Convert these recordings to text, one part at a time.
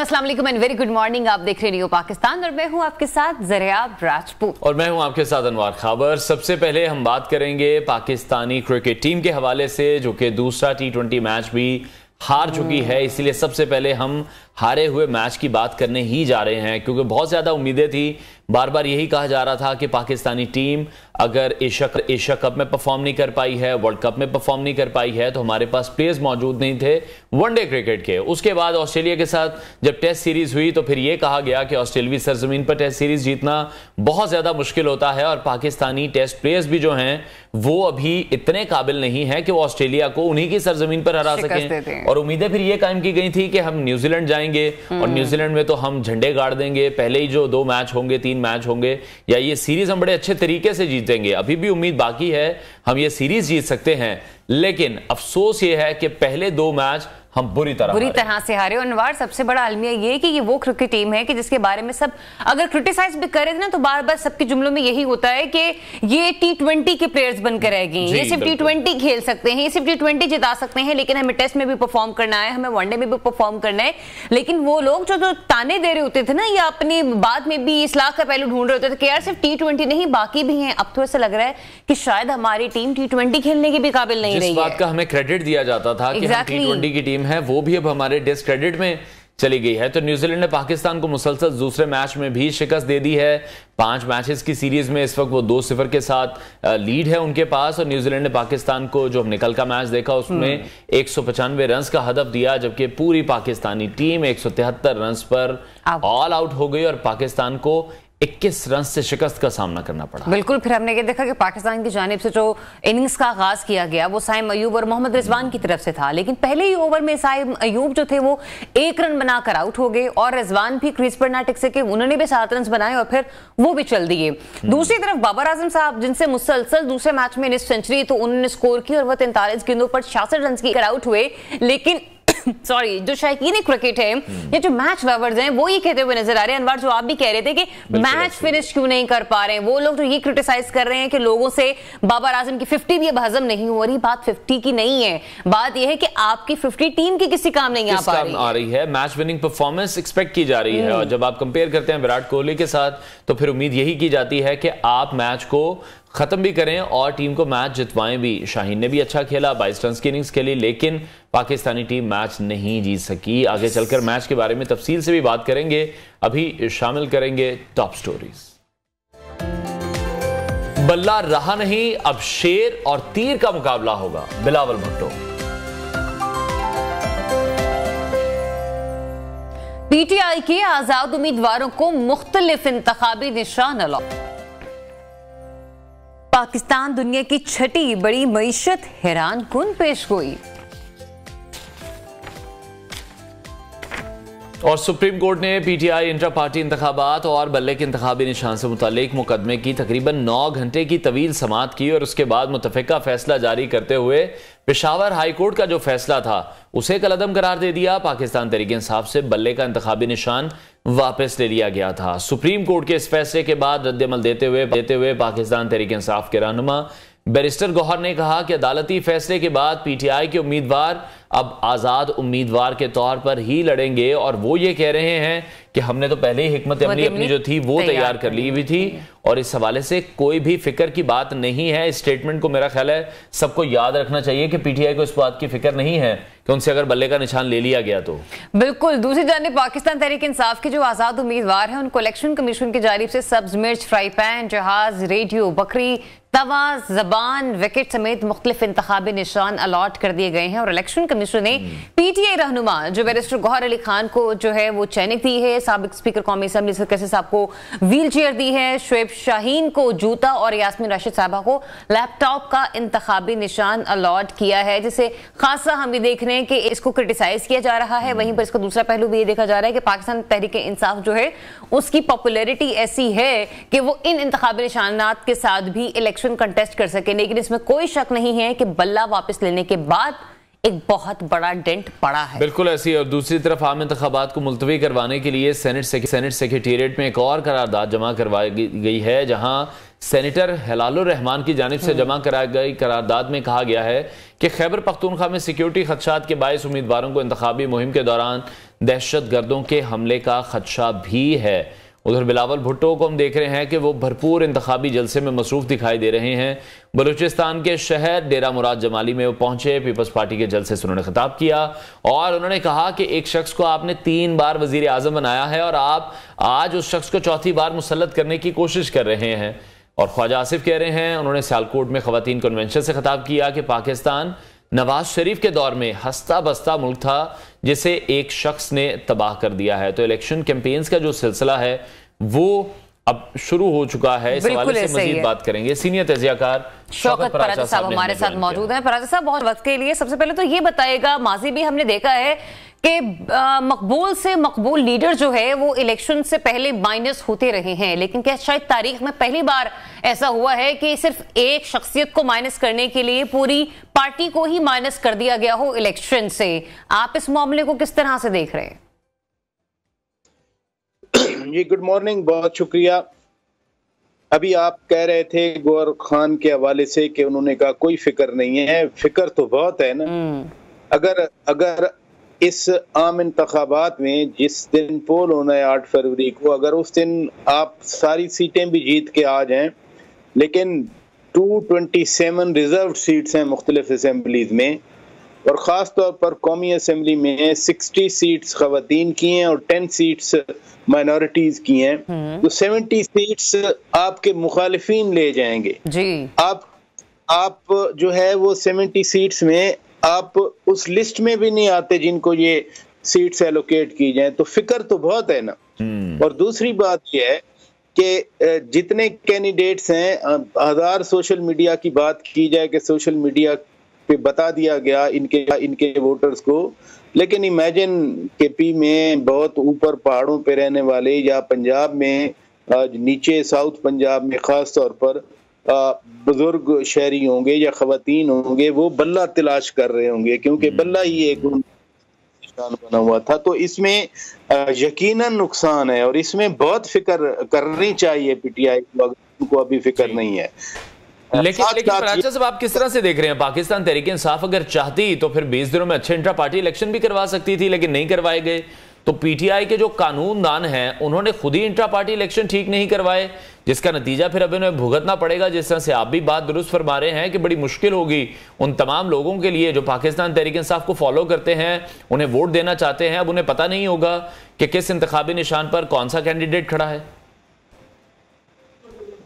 अस्सलाम वालेकुम and very good morning. आप देख रहे हो पाकिस्तान और मैं हूं आपके साथ ज़रियाब राजपूत और मैं हूं आपके साथ अनवार खाबर। सबसे पहले हम बात करेंगे पाकिस्तानी क्रिकेट टीम के हवाले से, जो कि दूसरा T20 मैच भी हार चुकी है। इसीलिए सबसे पहले हम हारे हुए मैच की बात करने ही जा रहे हैं, क्योंकि बहुत ज्यादा उम्मीदें थी। बार बार यही कहा जा रहा था कि पाकिस्तानी टीम अगर एशिया कप में परफॉर्म नहीं कर पाई है, वर्ल्ड कप में परफॉर्म नहीं कर पाई है, तो हमारे पास प्लेयर्स मौजूद नहीं थे वनडे क्रिकेट के। उसके बाद ऑस्ट्रेलिया के साथ जब टेस्ट सीरीज हुई तो फिर यह कहा गया कि ऑस्ट्रेलियावी सरजमीन पर टेस्ट सीरीज जीतना बहुत ज्यादा मुश्किल होता है और पाकिस्तानी टेस्ट प्लेयर्स भी जो हैं वो अभी इतने काबिल नहीं है कि वो ऑस्ट्रेलिया को उन्हीं की सरजमीन पर हरा सकें। और उम्मीदें फिर ये कायम की गई थी कि हम न्यूजीलैंड जाएंगे और न्यूजीलैंड में तो हम झंडे गाड़ देंगे, पहले ही जो 2 मैच होंगे 3 मैच होंगे, या ये सीरीज हम बड़े अच्छे तरीके से जीतेंगे। अभी भी उम्मीद बाकी है, हम ये सीरीज जीत सकते हैं, लेकिन अफसोस ये है कि पहले 2 मैच हम बुरी तरह से हारे। और अनवार, सबसे बड़ा अलमिया ये कि ये वो क्रिकेट टीम है कि जिसके बारे में सब अगर क्रिटिसाइज भी करे ना तो बार बार सबके जुमलों में यही होता है कि ये T20 के प्लेयर्स बनकर रह गए, ये सिर्फ T20 खेल सकते हैं, ये सिर्फ T20 जिता सकते हैं, लेकिन हमें टेस्ट में भी परफॉर्म करना है, हमें वनडे में भी परफॉर्म करना है। लेकिन वो लोग जो ताने दे रहे होते थे ना, या अपनी बात में भी इस्लाह का पहलू ढूंढ रहे होते थे कि यार सिर्फ T20 नहीं बाकी भी हैं, अब तो ऐसा लग रहा है कि शायद हमारी टीम T20 खेलने की भी काबिल नहीं रही है। जिस बात का हमें क्रेडिट दिया जाता था कि हम T20 की टीम है, वो भी अब हमारे डिस्क्रेडिट में चली गई है। तो न्यूजीलैंड ने पाकिस्तान को मुसलसल दूसरे मैच में भी शिकस्त दे दी है। 5 मैचेस की सीरीज में इस वक्त वो 2-0 के साथ लीड है उनके पास। और न्यूजीलैंड ने पाकिस्तान को, जो हमने कल का मैच देखा, उसमें 195 रन का हदफ दिया, जबकि पूरी पाकिस्तानी टीम 173 रन पर ऑल आउट हो गई और पाकिस्तान को 21 रन से शिकस्त का सामना करना पड़ा। बिल्कुल। फिर हमने ये देखा कि पाकिस्तान की जानिब से जो इनिंग्स का आगाज किया गया वो साइम अयूब और मोहम्मद रिजवान की तरफ से था, लेकिन पहले ही ओवर में साइम अयूब जो थे वो 1 रन बनाकर आउट हो गए और रिजवान भी क्रीज पर ना टिक सके, उन्होंने भी 7 रन बनाए और फिर वो भी चल दिए। दूसरी तरफ बाबर आजम साहब, जिनसे मुसलसल दूसरे मैच में सेंचुरी तो उन्होंने स्कोर की और वह 43 गेंदों पर 66 रन की आउट हुए। लेकिन सॉरी, जो शायकीन क्रिकेट है ये जो मैच लवर्स हैं वो ये कहते हुए नजर आ रहे हैं, अनवर, जो आप भी कह रहे थे कि मैच फिनिश क्यों नहीं कर पा रहे हैं। वो लोग जो ये क्रिटिसाइज कर रहे हैं कि लोगों से बाबर आजम की 50 भी अब हजम नहीं हो रही। बात 50 की नहीं है, बात यह है कि आपकी 50 टीम की किसी काम नहीं आ रही है। मैच विनिंग परफॉर्मेंस एक्सपेक्ट की जा रही है और जब आप कंपेयर करते हैं विराट कोहली के साथ तो फिर उम्मीद यही की जाती है कि आप मैच को खत्म भी करें और टीम को मैच जितवाएं भी। शाहीन ने भी अच्छा खेला, 22 रन की इनिंग्स खेली, लेकिन पाकिस्तानी टीम मैच नहीं जीत सकी। आगे चलकर मैच के बारे में तफसील से भी बात करेंगे। अभी शामिल करेंगे टॉप स्टोरीज। बल्ला रहा नहीं, अब शेर और तीर का मुकाबला होगा, बिलावल भुट्टो। पीटीआई के आजाद उम्मीदवारों को मुख्तलिफ इंतखाबी निशान अलॉट। पाकिस्तान दुनिया की 6ठी बड़ी मईशत हैरान कुन पेशगोई। और सुप्रीम कोर्ट ने पीटीआई इंट्रा पार्टी इंतखाबात और बल्ले के इंतखाबी निशान से मुतालिक मुकदमे की तकरीबन 9 घंटे की तवील समाअत की और उसके बाद मुतफिका फैसला जारी करते हुए पेशावर हाई कोर्ट का जो फैसला था उसे कलअदम करार दे दिया। पाकिस्तान तहरीक इंसाफ से बल्ले का इंतखाबी निशान वापस ले लिया गया था। सुप्रीम कोर्ट के इस फैसले के बाद रद्दअमल देते हुए पाकिस्तान तहरीक इंसाफ के रहनुमा बैरिस्टर गौहर ने कहा कि अदालती फैसले के बाद पीटीआई के उम्मीदवार अब आजाद उम्मीदवार के तौर पर ही लड़ेंगे और वो ये कह रहे हैं कि हमने तो पहले ही हिकमत अमली अपनी जो थी वो तैयार कर ली हुई थी और इस हवाले से कोई भी फिक्र की बात नहीं है। इस स्टेटमेंट को मेरा ख्याल है सबको याद रखना चाहिए कि पीटीआई को इस बात की फिक्र नहीं है कि उनसे अगर बल्ले का निशान ले लिया गया तो। बिल्कुल। दूसरी जानिब पाकिस्तान तहरीक इंसाफ के जो आजाद उम्मीदवार हैं उनको इलेक्शन कमीशन की जानिब से सब्ज मिर्च, फ्राई पैन, जहाज, रेडियो, बकरी, तवा, जबान, विकेट समेत मुख्तलिफ इंतखाबी निशान अलॉट कर दिए गए हैं। और इलेक्शन कमीशन ने पीटीआई रहनुमा जो बैरिस्टर गौहर अली खान को जो है वो चैनिक दी है, साबिक स्पीकर कौमी असम्बली कैसे साहब को व्हील चेयर दी है, शुएब शाहीन को जूता और यास्मीन राशिद साहबा को लैपटॉप का इंतखाबी निशान अलॉट किया है, जिसे खासा हम भी देख रहे हैं कि इसको क्रिटिसाइज किया जा रहा है। वहीं पर इसका दूसरा पहलू भी ये देखा जा रहा है कि पाकिस्तान तहरीक इंसाफ जो है उसकी पॉपुलैरिटी ऐसी है कि वो इन इंतखाबी निशानात के साथ भी इलेक्शन कंटेस्ट कर सके। लेकिन इसमें कोई शक नहीं है कि बल्ला वापस लेने के बाद एक बहुत बड़ा डेंट पड़ा है। बिल्कुल ऐसी। और दूसरी तरफ आम इंतखाबात को मुलतवी करवाने के लिए सेनेट सेक्रेटेरिएट में एक और करारदाद जमा करवाई गई है, जहां सेनेटर हिलालुर रहमान की जानिब से जमा कराई गई करारदाद में कहा गया है कि खैबर पख्तूनख्वा में सिक्योरिटी खदशात के बायस उम्मीदवारों को इंतखाबी मुहिम के दौरान दहशत गर्दों के हमले का खदशा भी है। उधर बिलावल भुट्टो को हम देख रहे हैं कि वो भरपूर इंतखाबी जलसे में मसरूफ दिखाई दे रहे हैं। बलूचिस्तान के शहर डेरा मुराद जमाली में वो पहुंचे, पीपल्स पार्टी के जलसे से उन्होंने खिताब किया और उन्होंने कहा कि एक शख्स को आपने 3 बार वजीर आजम बनाया है और आप आज उस शख्स को चौथी बार मुसल्लत करने की कोशिश कर रहे हैं। और ख्वाजा आसिफ कह रहे हैं, उन्होंने सियालकोट में खवातीन कन्वेंशन से खिताब किया कि पाकिस्तान नवाज शरीफ के दौर में हंसता बसता मुल्क था जिसे एक शख्स ने तबाह कर दिया है। तो इलेक्शन कैंपेन्स का जो सिलसिला है वो अब शुरू हो चुका है। इस हवाले से मजीद बात करेंगे। सीनियर तजियाकार शौकत पराजा साहब हमारे साथ मौजूद हैं। पराजा साहब, बहुत वक्त के लिए सबसे पहले तो ये बताइएगा, माजी भी हमने देखा है कि मकबूल से मकबूल लीडर जो है वो इलेक्शन से पहले माइनस होते रहे हैं, लेकिन क्या शायद तारीख में पहली बार ऐसा हुआ है कि सिर्फ एक शख्सियत को माइनस करने के लिए पूरी पार्टी को ही माइनस कर दिया गया हो इलेक्शन से? आप इस मामले को किस तरह से देख रहे हैं? जी गुड मॉर्निंग, बहुत शुक्रिया। अभी आप कह रहे थे गौहर खान के हवाले से कि उन्होंने कहा कोई फिक्र नहीं है। फिक्र तो बहुत है ना। अगर इस आम इंतखाबात में जिस दिन पोल होना है 8 फरवरी को, अगर उस दिन आप सारी सीटें भी जीत के आ जाएं, लेकिन 227 रिजर्व सीट्स हैं मुख्तलिफ असेंबलीज में, और ख़ास तौर पर कौमी असेंबली में 60 सीट्स ख़वातीन की हैं और 10 सीट्स माइनॉरिटीज़ की हैं, तो 70 सीट्स आपके मुखालिफिन ले जाएंगे जी। आप जो है वो 70 सीट्स में आप उस लिस्ट में भी नहीं आते जिनको ये सीट्स एलोकेट की जाए, तो फिक्र तो बहुत है ना। और दूसरी बात ये है कि जितने कैंडिडेट्स हैं, हजार सोशल मीडिया की बात की जाए कि सोशल मीडिया पे बता दिया गया इनके वोटर्स को, लेकिन इमेजिन केपी में बहुत ऊपर पहाड़ों पे रहने वाले या पंजाब में नीचे साउथ पंजाब में खास तौर पर बुजुर्ग शहरी होंगे या खवातीन होंगे, वो बल्ला तलाश कर रहे होंगे क्योंकि बल्ला ही एक निशान बना हुआ था। तो इसमें यकीनन नुकसान है और इसमें बहुत फिक्र करनी चाहिए पीटीआई को, अभी फिक्र नहीं है। लेकिन पराजा साहब, आप किस तरह से देख रहे हैं? पाकिस्तान तहरीक इंसाफ अगर चाहती तो फिर 20 दिनों में अच्छे इंट्रा पार्टी इलेक्शन भी करवा सकती थी, लेकिन नहीं करवाए गए। तो पीटीआई के जो कानूनदान हैं उन्होंने खुद ही इंट्रा पार्टी इलेक्शन ठीक नहीं करवाए, जिसका नतीजा फिर अब इन्हें भुगतना पड़ेगा। जिस तरह से आप भी बात दुरुस्त फरमा रहे हैं कि बड़ी मुश्किल होगी उन तमाम लोगों के लिए जो पाकिस्तान तहरीक इंसाफ को फॉलो करते हैं, उन्हें वोट देना चाहते हैं। अब उन्हें पता नहीं होगा कि किस इंतखाबी निशान पर कौन सा कैंडिडेट खड़ा है।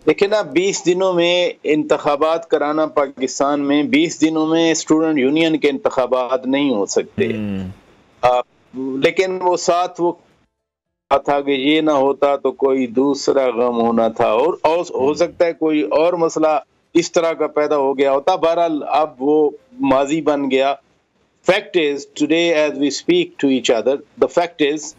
देखिए ना, 20 दिनों में इंतखाबात कराना पाकिस्तान में, 20 दिनों में स्टूडेंट यूनियन के इंतखाबात नहीं हो सकते। लेकिन वो साथ वो था कि ये ना होता तो कोई दूसरा गम होना था और हो सकता है कोई और मसला इस तरह का पैदा हो गया होता। बहरहाल अब वो माजी बन गया। Fact is today as we speak to each other, the fact is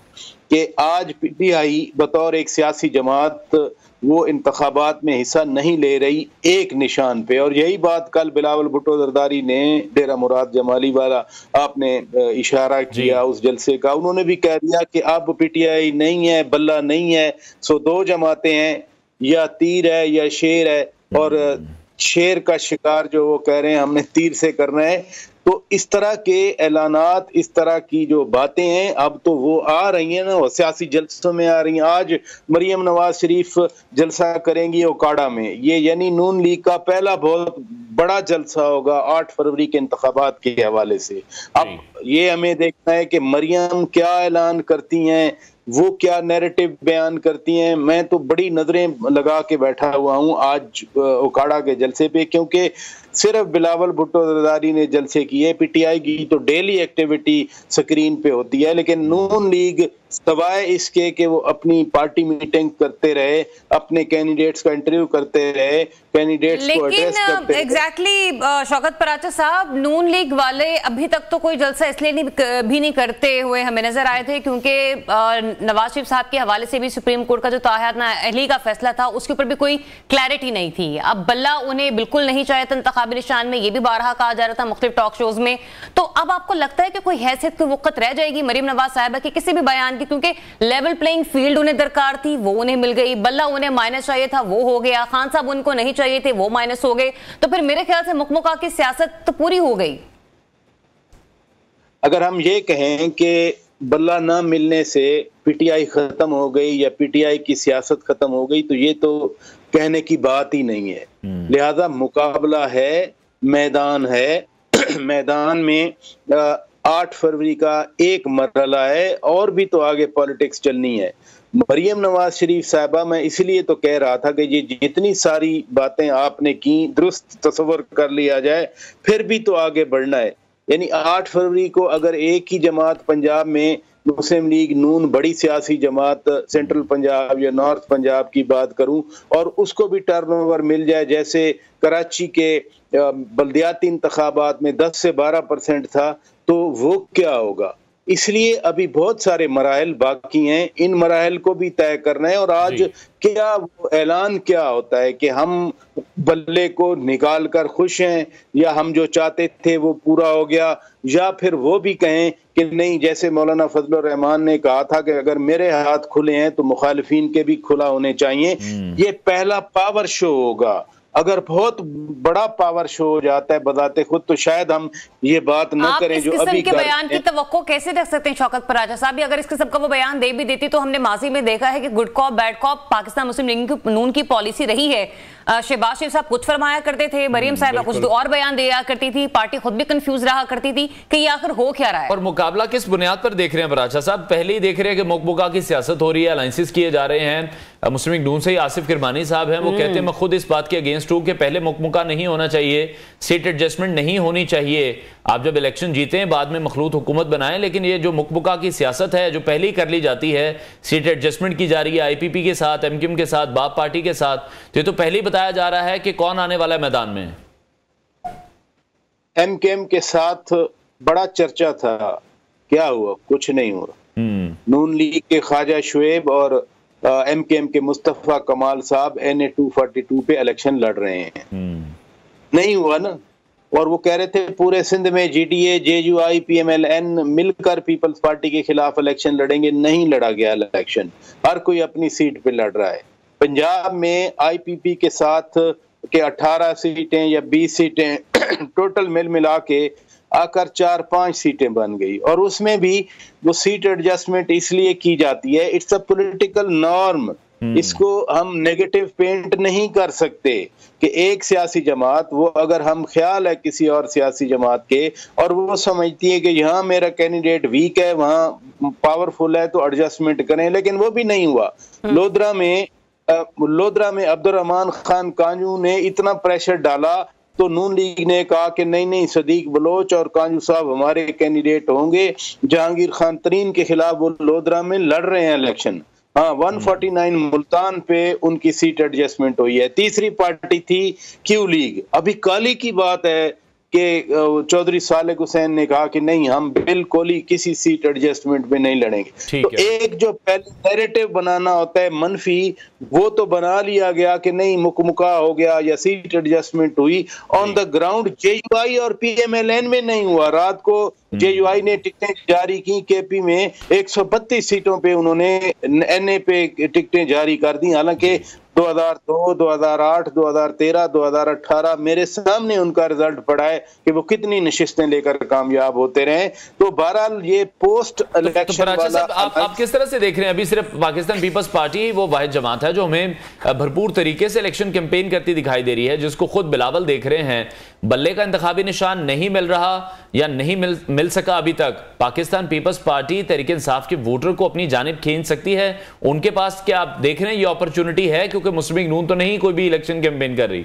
कि आज पीटीआई बतौर एक सियासी जमात वो इंतखाबात में हिस्सा नहीं ले रही एक निशान पे, और यही बात कल बिलावल भुट्टो जरदारी ने डेरा मुराद जमाली वाला आपने इशारा किया उस जलसे का, उन्होंने भी कह दिया कि अब पीटीआई नहीं है, बल्ला नहीं है, सो 2 जमातें हैं, या तीर है या शेर है, और शेर का शिकार जो वो कह रहे हैं हमने तीर से करना है। तो इस तरह के ऐलानात, इस तरह की जो बातें हैं अब तो वो आ रही हैं ना, वो सियासी जलसों में आ रही हैं। आज मरियम नवाज शरीफ जलसा करेंगी ओकाड़ा में, ये यानी नून लीग का पहला बहुत बड़ा जलसा होगा 8 फरवरी के इंतखाबात के हवाले से। अब ये हमें देखना है कि मरियम क्या ऐलान करती हैं, वो क्या नैरेटिव बयान करती हैं। मैं तो बड़ी नजरें लगा के बैठा हुआ हूँ आज ओकाड़ा के जलसे पे, क्योंकि सिर्फ बिलावल भुट्टो जरदारी ने जलसे किए, पीटीआई की तो डेली एक्टिविटी स्क्रीन पे होती है, लेकिन नून लीग सवाए इसके कि वो अपनी पार्टी मीटिंग करते रहे, अपने कैंडिडेट्स का इंटरव्यू करते रहे, कैंडिडेट्स को एड्रेस करते रहे। एग्जैक्टली शौकत पराजा साहब, नून लीग वाले अभी तक तो कोई जलसा इसलिए भी नहीं करते हुए हमें नजर आए थे क्योंकि नवाज शरीफ साहब के हवाले से भी सुप्रीम कोर्ट का जो ताहयात अहली का फैसला था उसके ऊपर भी कोई क्लैरिटी नहीं थी। अब बल्ला उन्हें बिल्कुल नहीं चाहे था इंतखाबी निशान में, ये भी बारहा कहा जा रहा था मुख्तलिफ टॉक शोज में। तो अब आपको लगता है कि कोई हैसियत की वक़्त रह जाएगी मरीम नवाज साहिबा की किसी भी बयान की, क्योंकि लेवल प्लेइंग फील्ड उन्हें दरकार थी, वो उन्हें मिल गई, बल्ला उन्हें माइनस चाहिए था, वो हो गया, खान साहब उनको नहीं चाहिए थे, वो माइनस हो गए, तो फिर मेरे ख्याल से मुकमुका की सियासत तो पूरी हो गई। अगर हम ये कहें कि बल्ला ना मिलने से पीटीआई खत्म हो गई या पीटीआई की सियासत खत्म हो गई, तो ये तो कहने की बात ही नहीं है। लिहाजा मुकाबला है, मैदान है, मैदान में 8 फरवरी का एक मरहला है और भी तो आगे पॉलिटिक्स चलनी है। मरियम नवाज शरीफ साहबा, मैं इसलिए तो कह रहा था कि ये जितनी सारी बातें आपने की दुरुस्त तस्वर कर लिया जाए, फिर भी तो आगे बढ़ना है। यानी 8 फरवरी को अगर एक ही जमात पंजाब में मुस्लिम लीग नून, बड़ी सियासी जमात सेंट्रल पंजाब या नॉर्थ पंजाब की बात करूं, और उसको भी टर्नओवर मिल जाए जैसे कराची के बल्दियाती इंतखाबात में 10 से 12% था, तो वो क्या होगा। इसलिए अभी बहुत सारे मराहल बाकी हैं, इन मराहल को भी तय करना है। और आज क्या वो ऐलान क्या होता है कि हम बल्ले को निकाल कर खुश हैं, या हम जो चाहते थे वो पूरा हो गया, या फिर वो भी कहें कि नहीं, जैसे मौलाना फजलुर रहमान ने कहा था कि अगर मेरे हाथ खुले हैं तो मुखालिफिन के भी खुला होने चाहिए। ये पहला पावर शो होगा। अगर बहुत बड़ा पावर शो हो जाता है बजाते खुद, तो शायद हम ये बात न करें जो अभी के बयान की तवक्को कैसे रख सकते हैं शौकत पराजा साहब? अगर इसके सबका वो बयान दे भी देती, तो हमने माजी में देखा है कि good cop bad cop Pakistan Muslim League Noon की पॉलिसी रही है। शहबाज शरीफ साहब कुछ फरमाया करते थे, मरीम साहिबा कुछ और बयान दिया करती थी, पार्टी खुद भी कंफ्यूज रहा करती थी कि ये आखिर हो क्या रहा है। और मुकाबला किस बुनियाद पर देख रहे हैं पराजा साहब? पहले ही देख रहे हैं कि मुकमुका की सियासत हो रही है, अलायंसेस किए जा रहे हैं। मुस्लिम लीग नून से ही आसिफ किरमानी साहब हैं, वो कहते हैं मैं खुद इस बात के अगेंस्ट हूं कि पहले मुकमुका नहीं होना चाहिए, सीट एडजस्टमेंट नहीं होनी चाहिए। आप जब इलेक्शन जीते हैं बाद में मखलूत हुकूमत बनाएं, लेकिन ये जो मुकमुका की सियासत है जो पहले ही कर ली जाती है, सीट एडजस्टमेंट की जा रही है आईपीपी के साथ, एमक्यूएम के साथ, बाप पार्टी के साथ, तो ये तो पहले ही बताया जा रहा है कि कौन आने वाला है मैदान में। एमक्यूएम के साथ बड़ा चर्चा था, क्या हुआ? कुछ नहीं हुआ। नून लीग के ख्वाजा शुएब और एमक्यूएम के मुस्तफा कमाल साहब NA 242 पे इलेक्शन लड़ रहे हैं। नहीं हुआ ना। और वो कह रहे थे पूरे सिंध में GDA, JUI, PMLN मिलकर पीपल्स पार्टी के खिलाफ इलेक्शन लड़ेंगे। नहीं लड़ा गया इलेक्शन, हर कोई अपनी सीट पे लड़ रहा है। पंजाब में IPP के साथ के 18 सीटें या 20 सीटें टोटल मिल मिला के आकर 4-5 सीटें बन गई, और उसमें भी वो सीट एडजस्टमेंट इसलिए की जाती है, इट्स अ पॉलिटिकल नॉर्म। इसको हम नेगेटिव पेंट नहीं कर सकते कि एक सियासी जमात, वो अगर हम ख्याल है किसी और सियासी जमात के, और वो समझती है कि यहाँ मेरा कैंडिडेट वीक है, वहाँ पावरफुल है, तो एडजस्टमेंट करें, लेकिन वो भी नहीं हुआ। लोधरा में अब्दुर्रहमान खान कांजू ने इतना प्रेशर डाला तो नून लीग ने कहा कि नहीं, सदीक बलोच और कांजू साहब हमारे कैंडिडेट होंगे। जहांगीर खान तरीन के खिलाफ वो लोधरा में लड़ रहे हैं इलेक्शन। हाँ, 149 मुल्तान पे उनकी सीट एडजस्टमेंट हुई है। तीसरी पार्टी थी क्यू लीग। अभी काली की बात है कि चौधरी सालेक हुसैन ने कहा कि नहीं, हम बिल्कुल ही किसी सीट एडजस्टमेंट में नहीं लड़ेंगे। तो एक जो पहले नैरेटिव बनाना होता है मनफी, वो तो बना लिया गया कि नहीं मुकमुका हो गया या सीट एडजस्टमेंट हुई। ऑन द ग्राउंड JUI और PMLN में नहीं हुआ। रात को JUI ने टिकटें जारी की, KP में 132 सीटों पे उन्होंने NA पे टिकटें जारी कर दी। हालांकि 2002, 2008, 2013, 2018 मेरे सामने उनका रिजल्ट पड़ा है कि वो कितनी नशिस्तें लेकर कामयाब होते रहे। तो बहरहाल ये पोस्ट इलेक्शन वाला आप किस तरह से देख रहे हैं? अभी सिर्फ पाकिस्तान पीपल्स पार्टी वो वाहिद जमात है जो हमें भरपूर तरीके से इलेक्शन कैंपेन करती दिखाई दे रही है, जिसको खुद बिलावल देख रहे हैं। बल्ले का इंतखाबी निशान नहीं मिल रहा या नहीं मिल सका अभी तक। पाकिस्तान पीपल्स पार्टी तहरीक इंसाफ के वोटर को अपनी जानिब खींच सकती है उनके पास। क्या आप देख रहे हैं ये अपॉर्चुनिटी है? क्योंकि मुस्लिम लीग नून तो नहीं कोई भी इलेक्शन कैंपेन कर रही।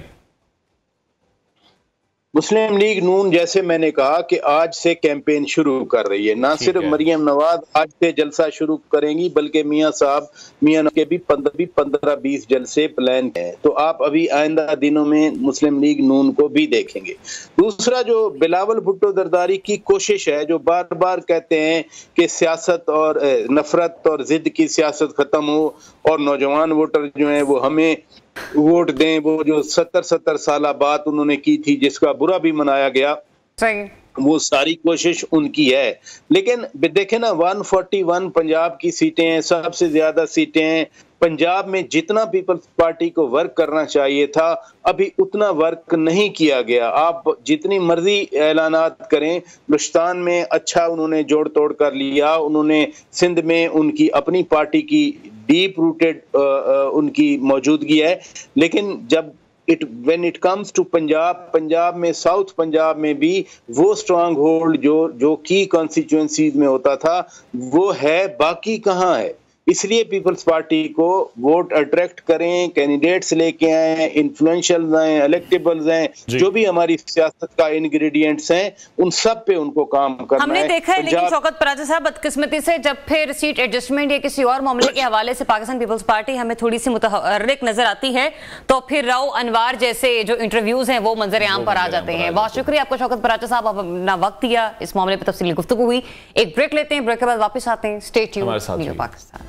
मुस्लिम लीग नून, जैसे मैंने कहा कि आज से कैंपेन शुरू कर रही है। ना सिर्फ मरियम नवाज आज से जलसा शुरू करेंगी, बल्कि मियां साहब के भी 15-20 जलसे प्लान हैं। तो आप अभी आइंदा दिनों में मुस्लिम लीग नून को भी देखेंगे। दूसरा, जो बिलावल भुट्टो जरदारी की कोशिश है, जो बार बार कहते हैं कि सियासत और नफरत और जिद की सियासत खत्म हो और नौजवान वोटर जो है वो हमें वोट दें। वो जो 70 साल बात उन्होंने की थी, जिसका बुरा भी मनाया गया, सही, वो सारी कोशिश उनकी है। लेकिन देखे ना, 141 पंजाब की सीटें हैं, सबसे ज्यादा सीटें हैं पंजाब में। जितना पीपल्स पार्टी को वर्क करना चाहिए था, अभी उतना वर्क नहीं किया गया। आप जितनी मर्जी ऐलानात करें, बलूचिस्तान में अच्छा उन्होंने जोड़ तोड़ कर लिया, उन्होंने सिंध में उनकी अपनी पार्टी की डीप रूटेड उनकी मौजूदगी है। लेकिन जब when it comes to Punjab में, साउथ पंजाब में भी वो स्ट्रांग होल्ड जो की कॉन्स्टिट्यूएंसीज में होता था, वो है, बाकी कहाँ है। इसलिए पीपल्स पार्टी को वोट अट्रैक्ट करें, कैंडिडेट्स लेके आए, इन्फ्लुएंशियल हैं, इलेक्टेबल्स हैं, जो भी हमारी सियासत का इंग्रेडिएंट्स हैं, उन सब पे उनको काम करना हमने देखा है। लेकिन शौकत पराजा साहब, बदकिस्मती से जब फिर सीट एडजस्टमेंट या किसी और मामले के हवाले से पाकिस्तान पीपल्स पार्टी हमें थोड़ी सी मुतहर्रिक नजर आती है, तो फिर राव अनवार जैसे जो इंटरव्यूज हैं वो मंजर आम पर आ जाते हैं। बहुत शुक्रिया आपका शौकत पराजा साहब, आप अपना वक्त दिया, इस मामले पर तफसीली गुफ्तगू हुई। एक ब्रेक लेते हैं, ब्रेक के बाद वापस आते हैं। Stay tuned Pakistan.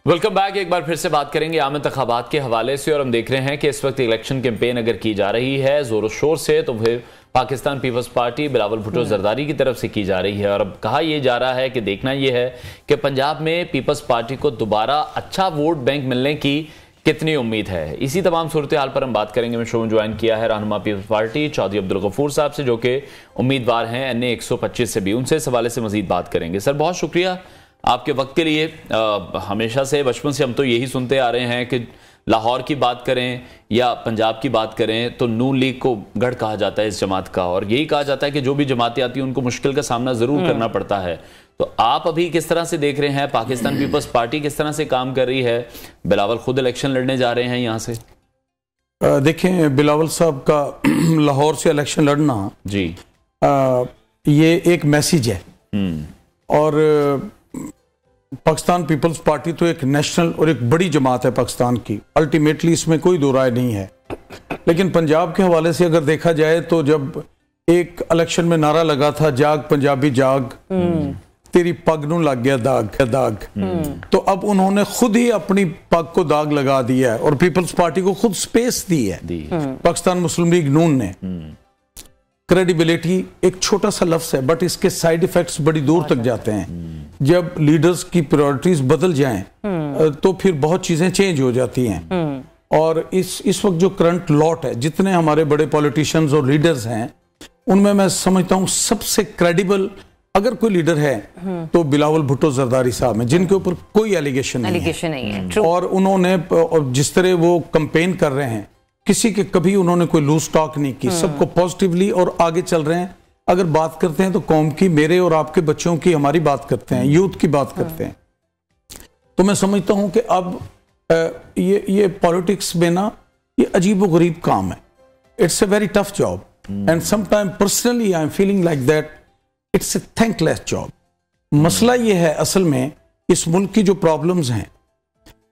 Welcome back. एक बार फिर से बात करेंगे आम इंतखाबात के हवाले से, और हम देख रहे हैं कि इस वक्त इलेक्शन कैंपेन अगर की जा रही है जोरों शोर से, तो फिर पाकिस्तान पीपल्स पार्टी बिलावल भुट्टो जरदारी की तरफ से की जा रही है। और अब कहा यह जा रहा है कि देखना यह है कि पंजाब में पीपल्स पार्टी को दोबारा अच्छा वोट बैंक मिलने की कितनी उम्मीद है। इसी तमाम सूरत हाल पर हम बात करेंगे। मैं शो ज्वाइन किया है रहनुमा पीपल्स पार्टी चौधरी अब्दुल गफूर साहब से, जो कि उम्मीदवार हैं NA 125 से भी। उनसे इस हवाले से मजीद बात करेंगे। सर, बहुत शुक्रिया आपके वक्त के लिए। हमेशा से, बचपन से हम तो यही सुनते आ रहे हैं कि लाहौर की बात करें या पंजाब की बात करें तो नून लीग को गढ़ कहा जाता है इस जमात का, और यही कहा जाता है कि जो भी जमातें आती हैं उनको मुश्किल का सामना जरूर करना पड़ता है। तो आप अभी किस तरह से देख रहे हैं, पाकिस्तान पीपल्स पार्टी किस तरह से काम कर रही है? बिलावल खुद इलेक्शन लड़ने जा रहे हैं यहाँ से। देखें, बिलावल साहब का लाहौर से इलेक्शन लड़ना जी, ये एक मैसेज है। और पाकिस्तान पीपल्स पार्टी तो एक नेशनल और एक बड़ी जमात है पाकिस्तान की, अल्टीमेटली इसमें कोई दो राय नहीं है। लेकिन पंजाब के हवाले से अगर देखा जाए तो जब एक इलेक्शन में नारा लगा था, जाग पंजाबी जाग, तेरी पग नूं लग गया दाग, तो अब उन्होंने खुद ही अपनी पग को दाग लगा दिया है और पीपल्स पार्टी को खुद स्पेस दी है। पाकिस्तान मुस्लिम लीग नून ने क्रेडिबिलिटी एक छोटा सा लफ्ज है, बट इसके साइड इफेक्ट्स बड़ी दूर तक जाते हैं। जब लीडर्स की प्रायोरिटीज बदल जाएं तो फिर बहुत चीजें चेंज हो जाती हैं। और इस वक्त जो करंट लॉट है, जितने हमारे बड़े पॉलिटिशियंस और लीडर्स हैं, उनमें मैं समझता हूं सबसे क्रेडिबल अगर कोई लीडर है तो बिलावल भुट्टो जरदारी साहब हैं, जिनके ऊपर कोई एलिगेशन नहीं है। और उन्होंने जिस तरह वो कैंपेन कर रहे हैं, किसी के कभी उन्होंने कोई लूज टॉक नहीं की, सबको पॉजिटिवली और आगे चल रहे हैं। अगर बात करते हैं तो कौम की, मेरे और आपके बच्चों की हमारी बात करते हैं, यूथ की बात करते हैं। तो मैं समझता हूं कि अब ये पॉलिटिक्स में ना ये अजीब व गरीब काम है। It's a very tough job and sometime personally I am feeling like that it's a thankless job. मसला ये है असल में, इस मुल्क की जो प्रॉब्लम्स हैं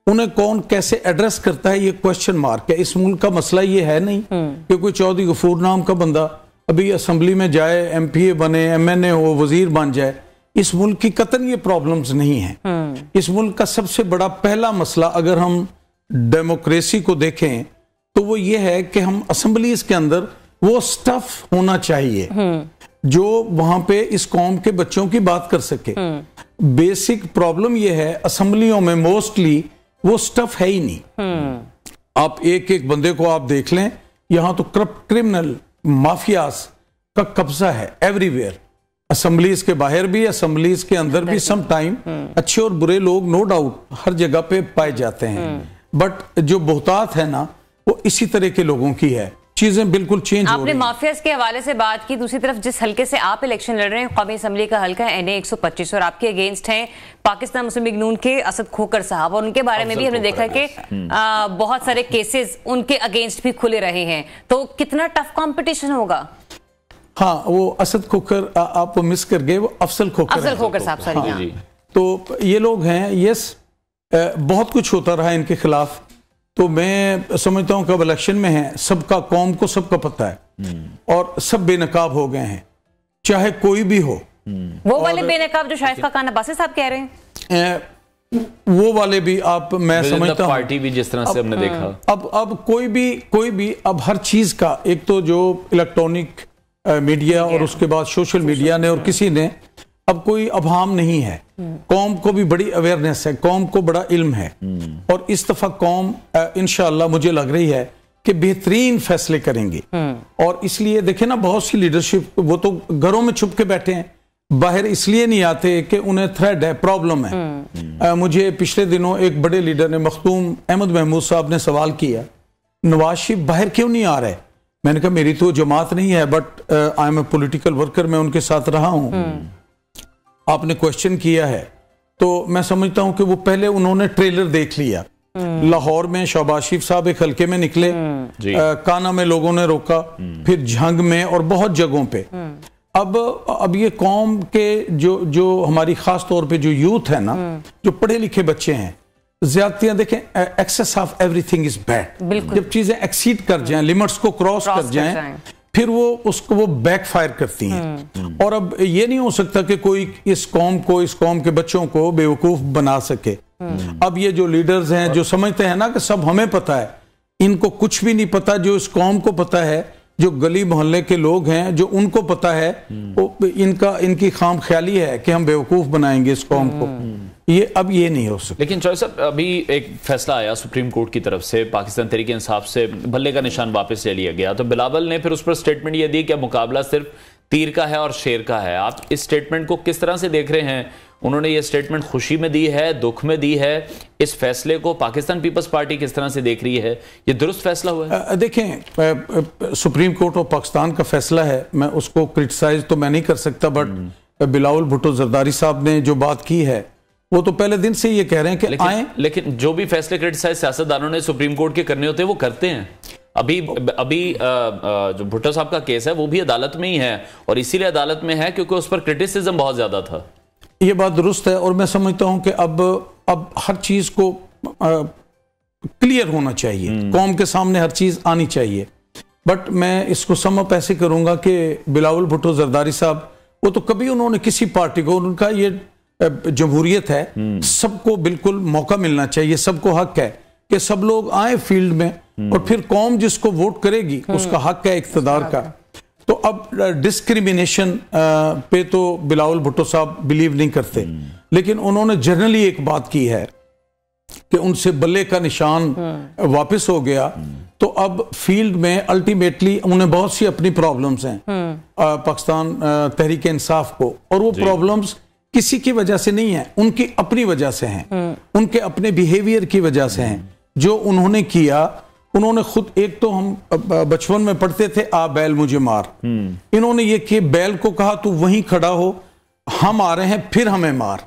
उन्हें कौन कैसे एड्रेस करता है, ये क्वेश्चन मार्क है। इस मुल्क का मसला ये है नहीं कि कोई चौधरी गफूर नाम का बंदा अभी असेंबली में जाए, MPA बने, MNA हो, वजीर बन जाए। इस मुल्क की कतन ये प्रॉब्लम्स नहीं है। इस मुल्क का सबसे बड़ा पहला मसला अगर हम डेमोक्रेसी को देखें तो वो ये है कि हम असेंबलीज के अंदर वो स्टफ होना चाहिए जो वहां पे इस कौम के बच्चों की बात कर सके। बेसिक प्रॉब्लम ये है, असेंबलियों में मोस्टली वो स्टफ है ही नहीं। आप एक एक बंदे को आप देख लें, यहां तो करप्ट क्रिमिनल माफियास का कब्जा है एवरीवेयर, असेंबलीज के बाहर भी, असेंबलीज के अंदर भी। सम टाइम अच्छे और बुरे लोग नो डाउट हर जगह पे पाए जाते हैं, बट जो बहुतात है ना वो इसी तरह के लोगों की है। चीजें बिल्कुल चेंज हो रही हैं। आपने माफियाज के हवाले से बात की, दूसरी तरफ जिस हल्के से आप इलेक्शन लड़ रहे हैं कौमी असेंबली का हल्का है NA 125 और आपके अगेंस्ट हैं पाकिस्तान मुस्लिम लीग नून के असद खोकर साहब, और उनके बारे में भी हमने देखा कि बहुत सारे केसेस उनके अगेंस्ट भी खुले रहे हैं। तो कितना टफ कंपटीशन होगा? हाँ, वो असद खोकर आप मिस कर गए, वो अफसल खोकर साहब, सॉरी। तो ये लोग हैं, यस बहुत कुछ होता रहा इनके खिलाफ। तो मैं समझता हूं कि अब इलेक्शन में है, सबका कौम को सबका पता है और सब बेनकाब हो गए हैं, चाहे कोई भी हो। वो वाले बेनकाब जो शाइस्ता खान अब्बासी साहब कह रहे हैं, वो वाले भी आप, मैं समझता हूं पार्टी भी जिस तरह से हमने देखा, अब कोई भी अब हर चीज का, एक तो जो इलेक्ट्रॉनिक मीडिया और उसके बाद सोशल मीडिया ने और किसी ने, अब कोई अभाम नहीं है। कौम को भी बड़ी अवेयरनेस है, कौम को बड़ा इल्म है और इस दफा कौम इंशाअल्लाह मुझे लग रही है कि बेहतरीन फैसले करेंगे। और इसलिए देखे ना, बहुत सी लीडरशिप वो तो घरों में छुप के बैठे हैं, बाहर इसलिए नहीं आते कि उन्हें थ्रेड है, प्रॉब्लम है। मुझे पिछले दिनों एक बड़े लीडर ने, मखदूम अहमद महमूद साहब ने सवाल किया, नवाज शरीफ बाहर क्यों नहीं आ रहे? मैंने कहा मेरी तो जमात नहीं है, but I am a political worker, मैं उनके साथ रहा हूं। आपने क्वेश्चन किया है तो मैं समझता हूं कि वो पहले उन्होंने ट्रेलर देख लिया। लाहौर में शहबाज शरीफ साहब एक हल्के में निकले, काना में लोगों ने रोका, फिर झंग में और बहुत जगहों पे। अब ये कौम के जो हमारी खास तौर पे जो यूथ है ना, जो पढ़े लिखे बच्चे हैं, ज्यादतियां देखें, excess of everything is bad. जब चीजें एक्सीड कर जाएं, लिमिट्स को क्रॉस कर जाएं, फिर वो बैकफायर करती हैं। और अब ये नहीं हो सकता कि कोई इस कौम के बच्चों को बेवकूफ बना सके। अब ये जो लीडर्स हैं, जो समझते हैं ना कि सब हमें पता है, इनको कुछ भी नहीं पता। जो इस कौम को पता है, जो गली मोहल्ले के लोग हैं, जो उनको पता है, वो इनकी खाम ख्याली है कि हम बेवकूफ बनाएंगे इस कौम को। अब ये नहीं हो सकता। लेकिन चौधरी साहब, अभी एक फैसला आया सुप्रीम कोर्ट की तरफ से, पाकिस्तान तहरीक इंसाफ से बल्ले का निशान वापस ले लिया गया। तो बिलावल ने फिर उस पर स्टेटमेंट ये दी कि मुकाबला सिर्फ तीर का है और शेर का है। आप इस स्टेटमेंट को किस तरह से देख रहे हैं? उन्होंने ये स्टेटमेंट खुशी में दी है, दुख में दी है? इस फैसले को पाकिस्तान पीपल्स पार्टी किस तरह से देख रही है? ये दुरुस्त फैसला हुआ है? देखें, सुप्रीम कोर्ट ऑफ पाकिस्तान का फैसला है, मैं उसको क्रिटिसाइज तो मैं नहीं कर सकता, बट बिलावल भुट्टो जरदारी साहब ने जो बात की है, वो तो पहले दिन से ये कह रहे हैं कि लेकिन जो भी फैसले क्रिटिसाइज सियासतदानों ने सुप्रीम कोर्ट के करने होते हैं वो करते हैं। अभी जो भुट्टो साहब का केस है वो भी अदालत में ही है, और इसीलिए अदालत में है क्योंकि उस पर क्रिटिसिज्म बहुत ज्यादा था। ये बात दुरुस्त है, और मैं समझता हूं कि अब हर चीज को क्लियर होना चाहिए, कौम के सामने हर चीज आनी चाहिए। बट मैं इसको सम अप ऐसे करूंगा कि बिलावल भुट्टो जरदारी साहब, वो तो कभी उन्होंने किसी पार्टी को, उनका ये जमहूरियत है, सबको बिल्कुल मौका मिलना चाहिए, सबको हक है कि सब लोग आए फील्ड में, और फिर कौम जिसको वोट करेगी उसका हक है इख्तिदार का। तो अब डिस्क्रिमिनेशन पे तो बिलावल भुट्टो साहब बिलीव नहीं करते, लेकिन उन्होंने जनरली एक बात की है कि उनसे बल्ले का निशान वापस हो गया। तो अब फील्ड में अल्टीमेटली उन्हें बहुत सी अपनी प्रॉब्लम्स हैं पाकिस्तान तहरीक इंसाफ को, और वो प्रॉब्लम्स किसी की वजह से नहीं है, उनकी अपनी वजह से हैं, उनके अपने बिहेवियर की वजह से हैं। जो उन्होंने किया, उन्होंने खुद, एक तो हम बचपन में पढ़ते थे, आ बैल मुझे मार, इन्होंने ये कि बैल को कहा तू वहीं खड़ा हो, हम आ रहे हैं फिर हमें मार।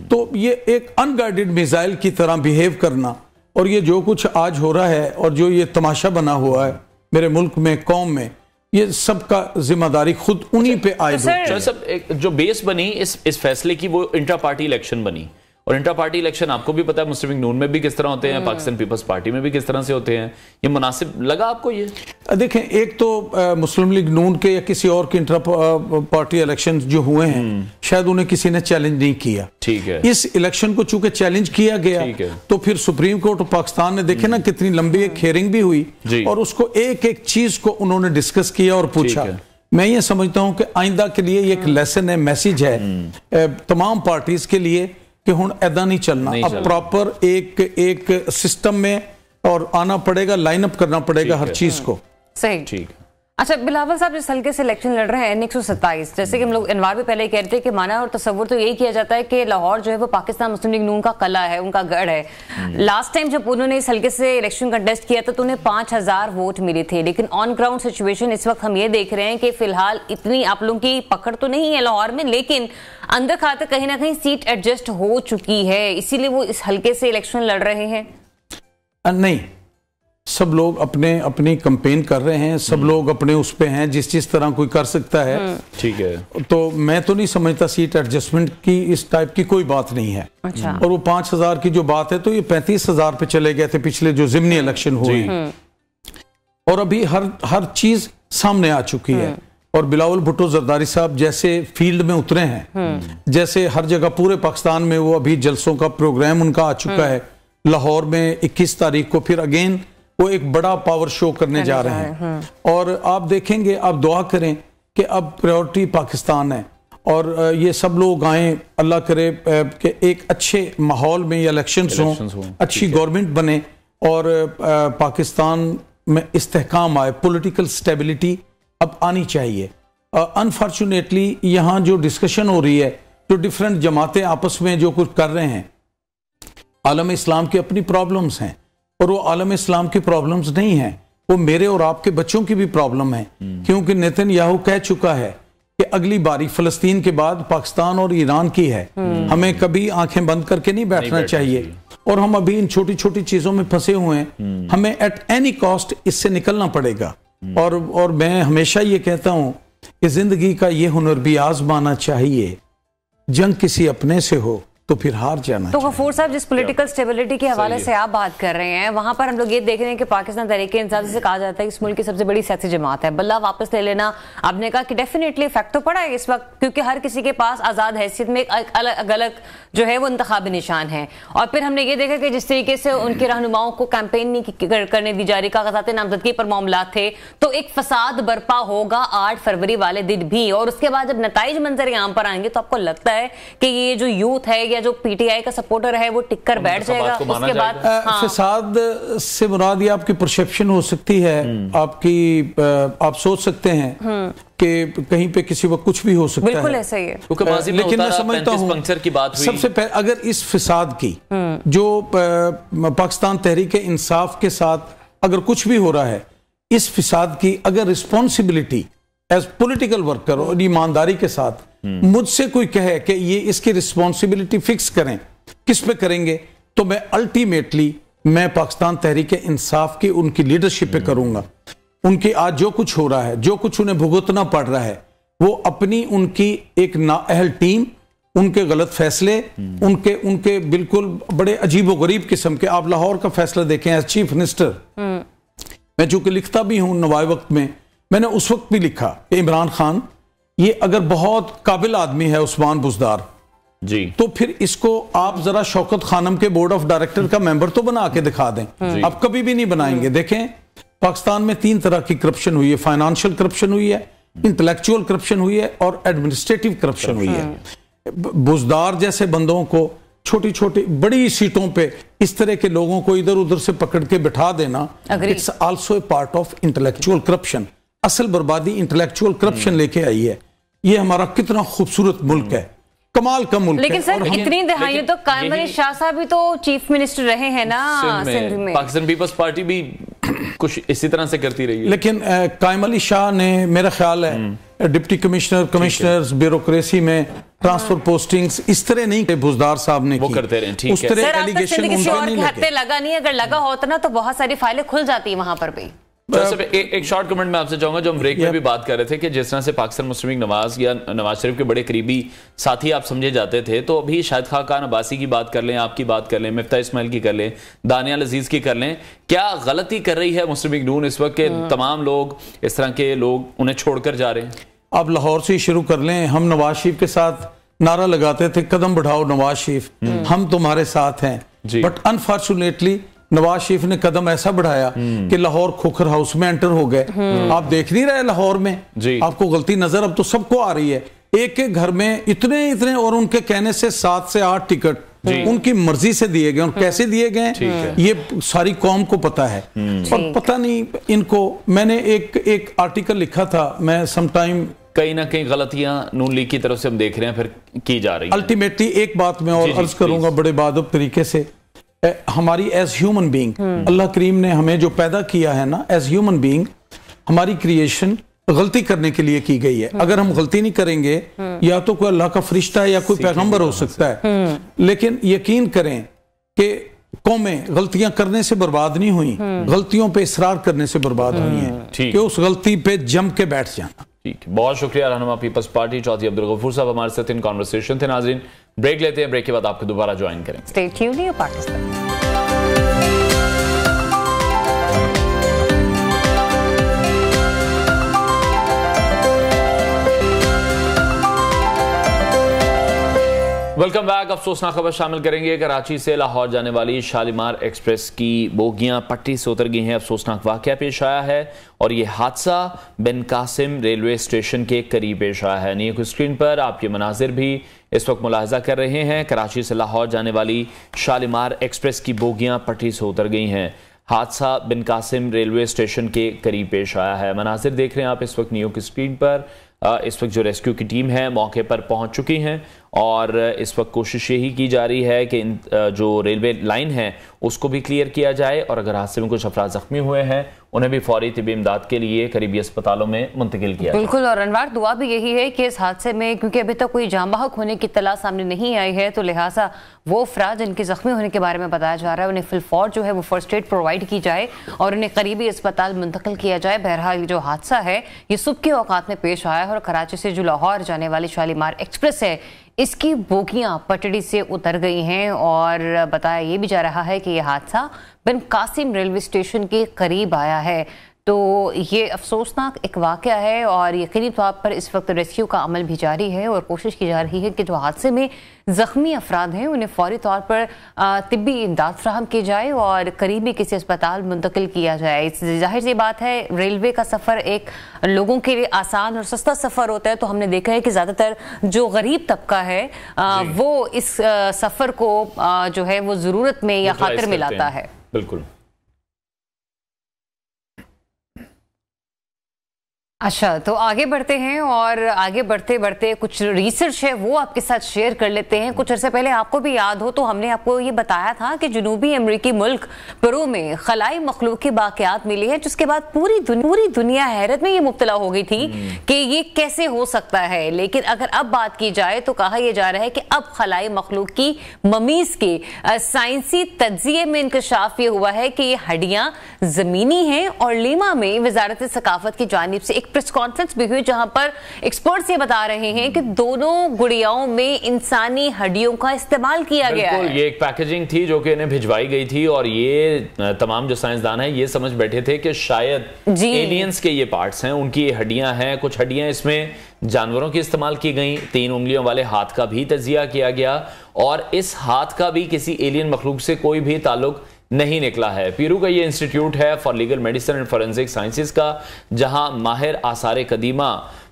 तो ये एक अनगाइडेड मिसाइल की तरह बिहेव करना, और ये जो कुछ आज हो रहा है और जो ये तमाशा बना हुआ है मेरे मुल्क में, कौम में, ये सबका जिम्मेदारी खुद उन्हीं पे आए। सब जो बेस बनी इस फैसले की, वो इंट्रा पार्टी इलेक्शन बनी, और इंट्रा पार्टी इलेक्शन आपको भी पता है मुस्लिम लीग नून में भी किस तरह होते हैं, पाकिस्तान पीपल्स पार्टी में भी किस तरह से होते हैं। ये मुनासिब लगा आपको? ये देखें, एक तो मुस्लिम लीग नून के या किसी और के इंट्रा पार्टी इलेक्शन जो हुए हैं, शायद उन्हें किसी ने चैलेंज नहीं किया। ठीक है। इस इलेक्शन को चूंकि चैलेंज किया गया, तो फिर सुप्रीम कोर्ट ऑफ पाकिस्तान ने, देखे ना कितनी लंबी एक हियरिंग भी हुई, और उसको एक एक चीज को उन्होंने डिस्कस किया और पूछा। मैं ये समझता हूं कि आइंदा के लिए एक लेसन है, मैसेज है तमाम पार्टीज के लिए कि हुण ऐदा नहीं चलना, अब प्रॉपर एक सिस्टम में और आना पड़ेगा, लाइनअप करना पड़ेगा हर चीज को। सही, ठीक। अच्छा बिलावल साहब, जिस हल्के से इलेक्शन लड़ रहे हैं N127, जैसे कि हम लोग इनवार भी पहले ही कह रहे थे कि माना और तस्वुर तो यही किया जाता है कि लाहौर जो है वो पाकिस्तान मुस्लिम लीग नून का कला है, उनका गढ़ है। लास्ट टाइम जब उन्होंने इस हल्के से इलेक्शन कंटेस्ट किया था तो उन्हें 5000 वोट मिले थे, लेकिन ऑन ग्राउंड सिचुएशन इस वक्त हम ये देख रहे हैं कि फिलहाल इतनी आप लोगों की पकड़ तो नहीं है लाहौर में, लेकिन अंदर खाते कहीं ना कहीं सीट एडजस्ट हो चुकी है, इसीलिए वो इस हल्के से इलेक्शन लड़ रहे हैं। नहीं, सब लोग अपने अपनी कंपेन कर रहे हैं, सब लोग अपने उस पे हैं जिस तरह कोई कर सकता है। ठीक है, तो मैं तो नहीं समझता सीट एडजस्टमेंट की इस टाइप की कोई बात नहीं है। अच्छा। और वो 5,000 की जो बात है तो ये 35,000 पे चले गए थे पिछले जो ज़िमनी इलेक्शन हुए, और अभी हर चीज सामने आ चुकी है। और बिलावल भुट्टो जरदारी साहब जैसे फील्ड में उतरे हैं, जैसे हर जगह पूरे पाकिस्तान में वो अभी जलसों का प्रोग्राम उनका आ चुका है। लाहौर में 21 तारीख को फिर अगेन वो एक बड़ा पावर शो करने जा रहे हैं। और आप देखेंगे, आप दुआ करें कि अब प्रायोरिटी पाकिस्तान है और ये सब लोग आए, अल्लाह करे कि एक अच्छे माहौल में ये इलेक्शंस हों, अच्छी गवर्नमेंट बने और पाकिस्तान में इस्तेहकाम आए, पॉलिटिकल स्टेबिलिटी अब आनी चाहिए। अनफॉर्चुनेटली यहाँ जो डिस्कशन हो रही है, जो डिफरेंट जमातें आपस में जो कुछ कर रहे हैं, आलम इस्लाम की अपनी प्रॉब्लम्स हैं और वो आलम इस्लाम की प्रॉब्लम्स नहीं हैं, वो मेरे और आपके बच्चों की भी प्रॉब्लम है। क्योंकि नेतन्याहू कह चुका है कि अगली बारी फलस्तीन के बाद पाकिस्तान और ईरान की है, हमें कभी आंखें बंद करके नहीं बैठना चाहिए। और हम अभी इन छोटी छोटी चीजों में फंसे हुए हैं, हमें एट एनी कॉस्ट इससे निकलना पड़ेगा। और मैं हमेशा ये कहता हूं कि जिंदगी का ये हुनर भी आजमाना चाहिए, जंग किसी अपने से हो तो फिर हार जाना। तो गफूर साहब, जिस पॉलिटिकल स्टेबिलिटी के हवाले से आप बात कर रहे हैं, वहां पर हम लोग ये देख रहे हैं कि पाकिस्तान तहरीक-ए-इंसाफ से कहा जाता है कि इस मुल्क की सबसे बड़ी सियासी जमात है, बल्ला वापस ले लेना, आपने कहा कि डेफिनेटली इफेक्ट तो पड़ा है इस वक्त, क्योंकि हर किसी के पास आजाद हैसियत में एक अलग अलग जो है वो इंतखाबी निशान है। और फिर हमने ये देखा कि जिस तरीके से उनके रहनुमाओं को कैंपेन नहीं करने दी जा रही, कागजात नामजदगी पर मामला थे, तो एक फसाद बर्पा होगा 8 फरवरी वाले दिन भी। और उसके बाद जब नताइज मंजर यहाँ पर आएंगे तो आपको लगता है कि ये जो यूथ है या जो पीटीआई का सपोर्टर है वो टिक कर बैठ जाएगा? उसके बाद फसाद से मुराद ये आपकी परसेप्शन हो सकती है, आपकी आप सोच सकते हैं कि कहीं पे किसी वक्त कुछ भी हो सकता है। बिल्कुल ऐसा ही है। लेकिन मैं समझता हूँ की बात हुई। सबसे पहले अगर इस फसाद की जो पाकिस्तान तहरीक-ए-इंसाफ के साथ अगर कुछ भी हो रहा है, इस फसाद की अगर रिस्पॉन्सिबिलिटी एज पॉलिटिकल वर्कर और ईमानदारी के साथ मुझसे कोई कहे कि ये इसकी रिस्पॉन्सिबिलिटी फिक्स करें, किस पे करेंगे, तो मैं अल्टीमेटली मैं पाकिस्तान तहरीक-ए-इंसाफ की उनकी लीडरशिप पे करूंगा। उनकी आज जो कुछ हो रहा है, जो कुछ उन्हें भुगतना पड़ रहा है, वो अपनी उनकी एक नाअहल टीम, उनके गलत फैसले, उनके बिल्कुल बड़े अजीब व गरीब किस्म के। आप लाहौर का फैसला देखें एज चीफ मिनिस्टर, मैं चूंकि लिखता भी हूं नवाए वक्त में, मैंने उस वक्त भी लिखा कि इमरान खान ये अगर बहुत काबिल आदमी है उस्मान बुज़दार जी, तो फिर इसको आप जरा शौकत खानम के बोर्ड ऑफ डायरेक्टर का मेंबर तो बना के दिखा दें। आप कभी भी नहीं बनाएंगे। देखें पाकिस्तान में 3 तरह की करप्शन हुई है, फाइनेंशियल करप्शन हुई है, इंटेलेक्चुअल करप्शन हुई है और एडमिनिस्ट्रेटिव करप्शन हुई है। बुज़दार जैसे बंदों को छोटी छोटी बड़ी सीटों पे इस तरह के लोगों को इधर उधर से पकड़ के बिठा देना, it's also a part of intellectual corruption. असल बर्बादी इंटेलेक्चुअल करप्शन लेके आई है। ये हमारा कितना खूबसूरत मुल्क है, कमाल का मुल्क लेकिन है। सर इतनी दहाइयों तो कायम अली शाह साहब भी तो चीफ मिनिस्टर रहे हैं ना सिंध में। पाकिस्तान पीपल्स पार्टी भी कुछ इसी तरह से करती रही है। लेकिन कायम अली शाह ने, मेरा ख्याल है डिप्टी कमिश्नर, कमिश्नर्स, ब्यूरोक्रेसी में ट्रांसफर पोस्टिंग्स इस तरह नहीं कि बुज़दार साहब ने वो करते रहे। ठीक है सर, आज तक सिंध किसी और के हत्थे लगा नहीं, अगर लगा होता ना तो बहुत सारी फाइलें खुल जाती है वहां पर भी। एक शॉर्ट कमेंट मैं आपसे चाहूंगा, जो हम ब्रेक में भी बात कर रहे थे कि जिस तरह से पाकिस्तान मुस्लिम लीग नवाज या नवाज शरीफ के बड़े करीबी साथी आप समझे जाते थे, तो अभी शाहिद खान अब्बासी की बात कर लें, आपकी बात कर लें, मिफ्ता इस्माइल की कर लें, दानियाल अजीज की कर लें, क्या गलती कर रही है मुस्लिम लीग नून इस वक्त के तमाम लोग इस तरह के लोग उन्हें छोड़कर जा रहे हैं? आप लाहौर से ही शुरू कर लें। हम नवाज शरीफ के साथ नारा लगाते थे, कदम बढ़ाओ नवाज शरीफ, हम तुम्हारे साथ हैं। बट अनफॉर्चुनेटली नवाज शरीफ ने कदम ऐसा बढ़ाया कि लाहौर खोखर हाउस में एंटर हो गए। आप देख नहीं रहे लाहौर में, आपको गलती नजर अब तो सबको आ रही है। एक एक घर में इतने इतने, और उनके कहने से 7 से 8 टिकट उनकी मर्जी से दिए गए, और कैसे दिए गए ये सारी कौम को पता है। और पता नहीं इनको, मैंने एक आर्टिकल लिखा था, मैं समटाइम कहीं ना कहीं गलतियां नून लीग की तरफ से हम देख रहे हैं फिर की जा रही है। अल्टीमेटली एक बात मैं और अर्ज करूंगा बड़े बादब तरीके से, हमारी एज ह्यूमन बीइंग, अल्लाह करीम ने हमें जो पैदा किया है ना एज ह्यूमन बीइंग, हमारी क्रिएशन गलती करने के लिए की गई है। अगर हम गलती नहीं करेंगे, या तो कोई अल्लाह का फरिश्ता है या कोई पैगंबर हो सकता है, लेकिन यकीन करें कि कौमें गलतियां करने से बर्बाद नहीं हुई, गलतियों पे इसरार करने से बर्बाद हुई हैं कि उस गलती पे जम के बैठ जाना। ठीक है, बहुत शुक्रिया रहनुमा पीपल्स पार्टी चौधरी अब्दुल गफूर साहब हमारे साथ इन कॉन्वर्सेशन थे। नाज़रीन ब्रेक लेते हैं, ब्रेक के बाद आपको दोबारा ज्वाइन करेंगे। Stay tuned in Pakistan. Welcome back. अफसोसनाक खबर शामिल करेंगे। कराची से लाहौर जाने वाली शालीमार एक्सप्रेस की बोगियां पट्टी से उतर गई हैं। अफसोसनाक वाकया पेश आया है और ये हादसा बिन कासिम रेलवे स्टेशन के करीब पेश आया है। न्यूज़ स्क्रीन पर आप ये मनाजिर भी इस वक्त मुलाहिजा कर रहे हैं। कराची से लाहौर जाने वाली शालीमार एक्सप्रेस की बोगियां पट्टी से उतर गई हैं। हादसा बिन कासिम रेलवे स्टेशन के करीब पेश आया है। मनाजिर देख रहे हैं आप इस वक्त न्यूज़ की स्क्रीन पर। इस वक्त जो रेस्क्यू की टीम है मौके पर पहुंच चुकी हैं और इस वक्त कोशिश यही की जा रही है कि जो रेलवे लाइन है उसको भी क्लियर किया जाए और अगर हादसे में कुछ अफराद जख्मी हुए हैं उन्हें भी फौरी तिब्बी इमदाद के लिए करीबी अस्पतालों में मुंतकिल किया जाए। बिल्कुल, और अनवार दुआ भी यही है कि इस हादसे में क्योंकि अभी तक कोई जाम बहक होने की इत्तला सामने नहीं आई है तो लिहाजा वो अफराद जिनके जख्मी होने के बारे में बताया जा रहा है उन्हें फिलफौर जो है वो फर्स्ट एड प्रोवाइड की जाए और उन्हें करीबी अस्पताल मुंतकिल किया जाए। बहरहाल जो हादसा है ये सुबह के औकात में पेश आया है और कराची से जो लाहौर जाने वाली शालीमार एक्सप्रेस है इसकी बोगियां पटड़ी से उतर गई हैं और बताया ये भी जा रहा है कि यह हादसा बिन कासिम रेलवे स्टेशन के करीब आया है। तो ये अफसोसनाक एक वाक़या है और यकीनी तौर पर इस वक्त रेस्क्यू का अमल भी जारी है और कोशिश की जा रही है कि जो हादसे में ज़ख्मी अफराद हैं उन्हें फौरी तौर पर तिब्बी इमदाद फ्राहम की जाए और करीबी किसी अस्पताल मुंतकिल किया जाए। जाहिर सी बात है रेलवे का सफ़र एक लोगों के लिए आसान और सस्ता सफ़र होता है तो हमने देखा है कि ज़्यादातर जो गरीब तबका है वो इस सफ़र को जो है वो ज़रूरत में या खातिर में लाता है। बिल्कुल। अच्छा, तो आगे बढ़ते हैं और आगे बढ़ते बढ़ते कुछ रिसर्च है वो आपके साथ शेयर कर लेते हैं। कुछ अर्से पहले आपको भी याद हो तो हमने आपको ये बताया था कि जनूबी अमेरिकी मुल्क पेरू में खलाई मखलूक की बाक़ियात मिली है जिसके बाद पूरी दुनिया हैरत में ये मुब्तला हो गई थी कि ये कैसे हो सकता है। लेकिन अगर अब बात की जाए तो कहा यह जा रहा है कि अब खलाई मखलूक की ममीज के साइंसी तज्जिये में इंकशाफ ये हुआ है कि ये हड्डियां जमीनी हैं और लीमा में वजारत सकाफत की जानिब से प्रेस कॉन्फ्रेंस भी हुई जहां पर एक्सपर्ट्स ये बता रहे हैं कि दोनों गुड़ियाओं में इंसानी हड्डियों का इस्तेमाल किया गया है। ये एक पैकेजिंग थी जो कि इन्हें भिजवाई गई थी और ये तमाम जो साइंसदान हैं ये समझ बैठे थे कि शायद एलियंस के ये पार्ट्स हैं, उनकी ये हड्डियां हैं। कुछ हड्डियां इसमें जानवरों की इस्तेमाल की गई। 3 उंगलियों वाले हाथ का भी तजिया किया गया और इस हाथ का भी किसी एलियन मखलूक से कोई भी ताल्लुक नहीं निकला है। पेरू का ये इंस्टीट्यूट है for legal medicine and forensic sciences का जहां माहिर आसार कदीमा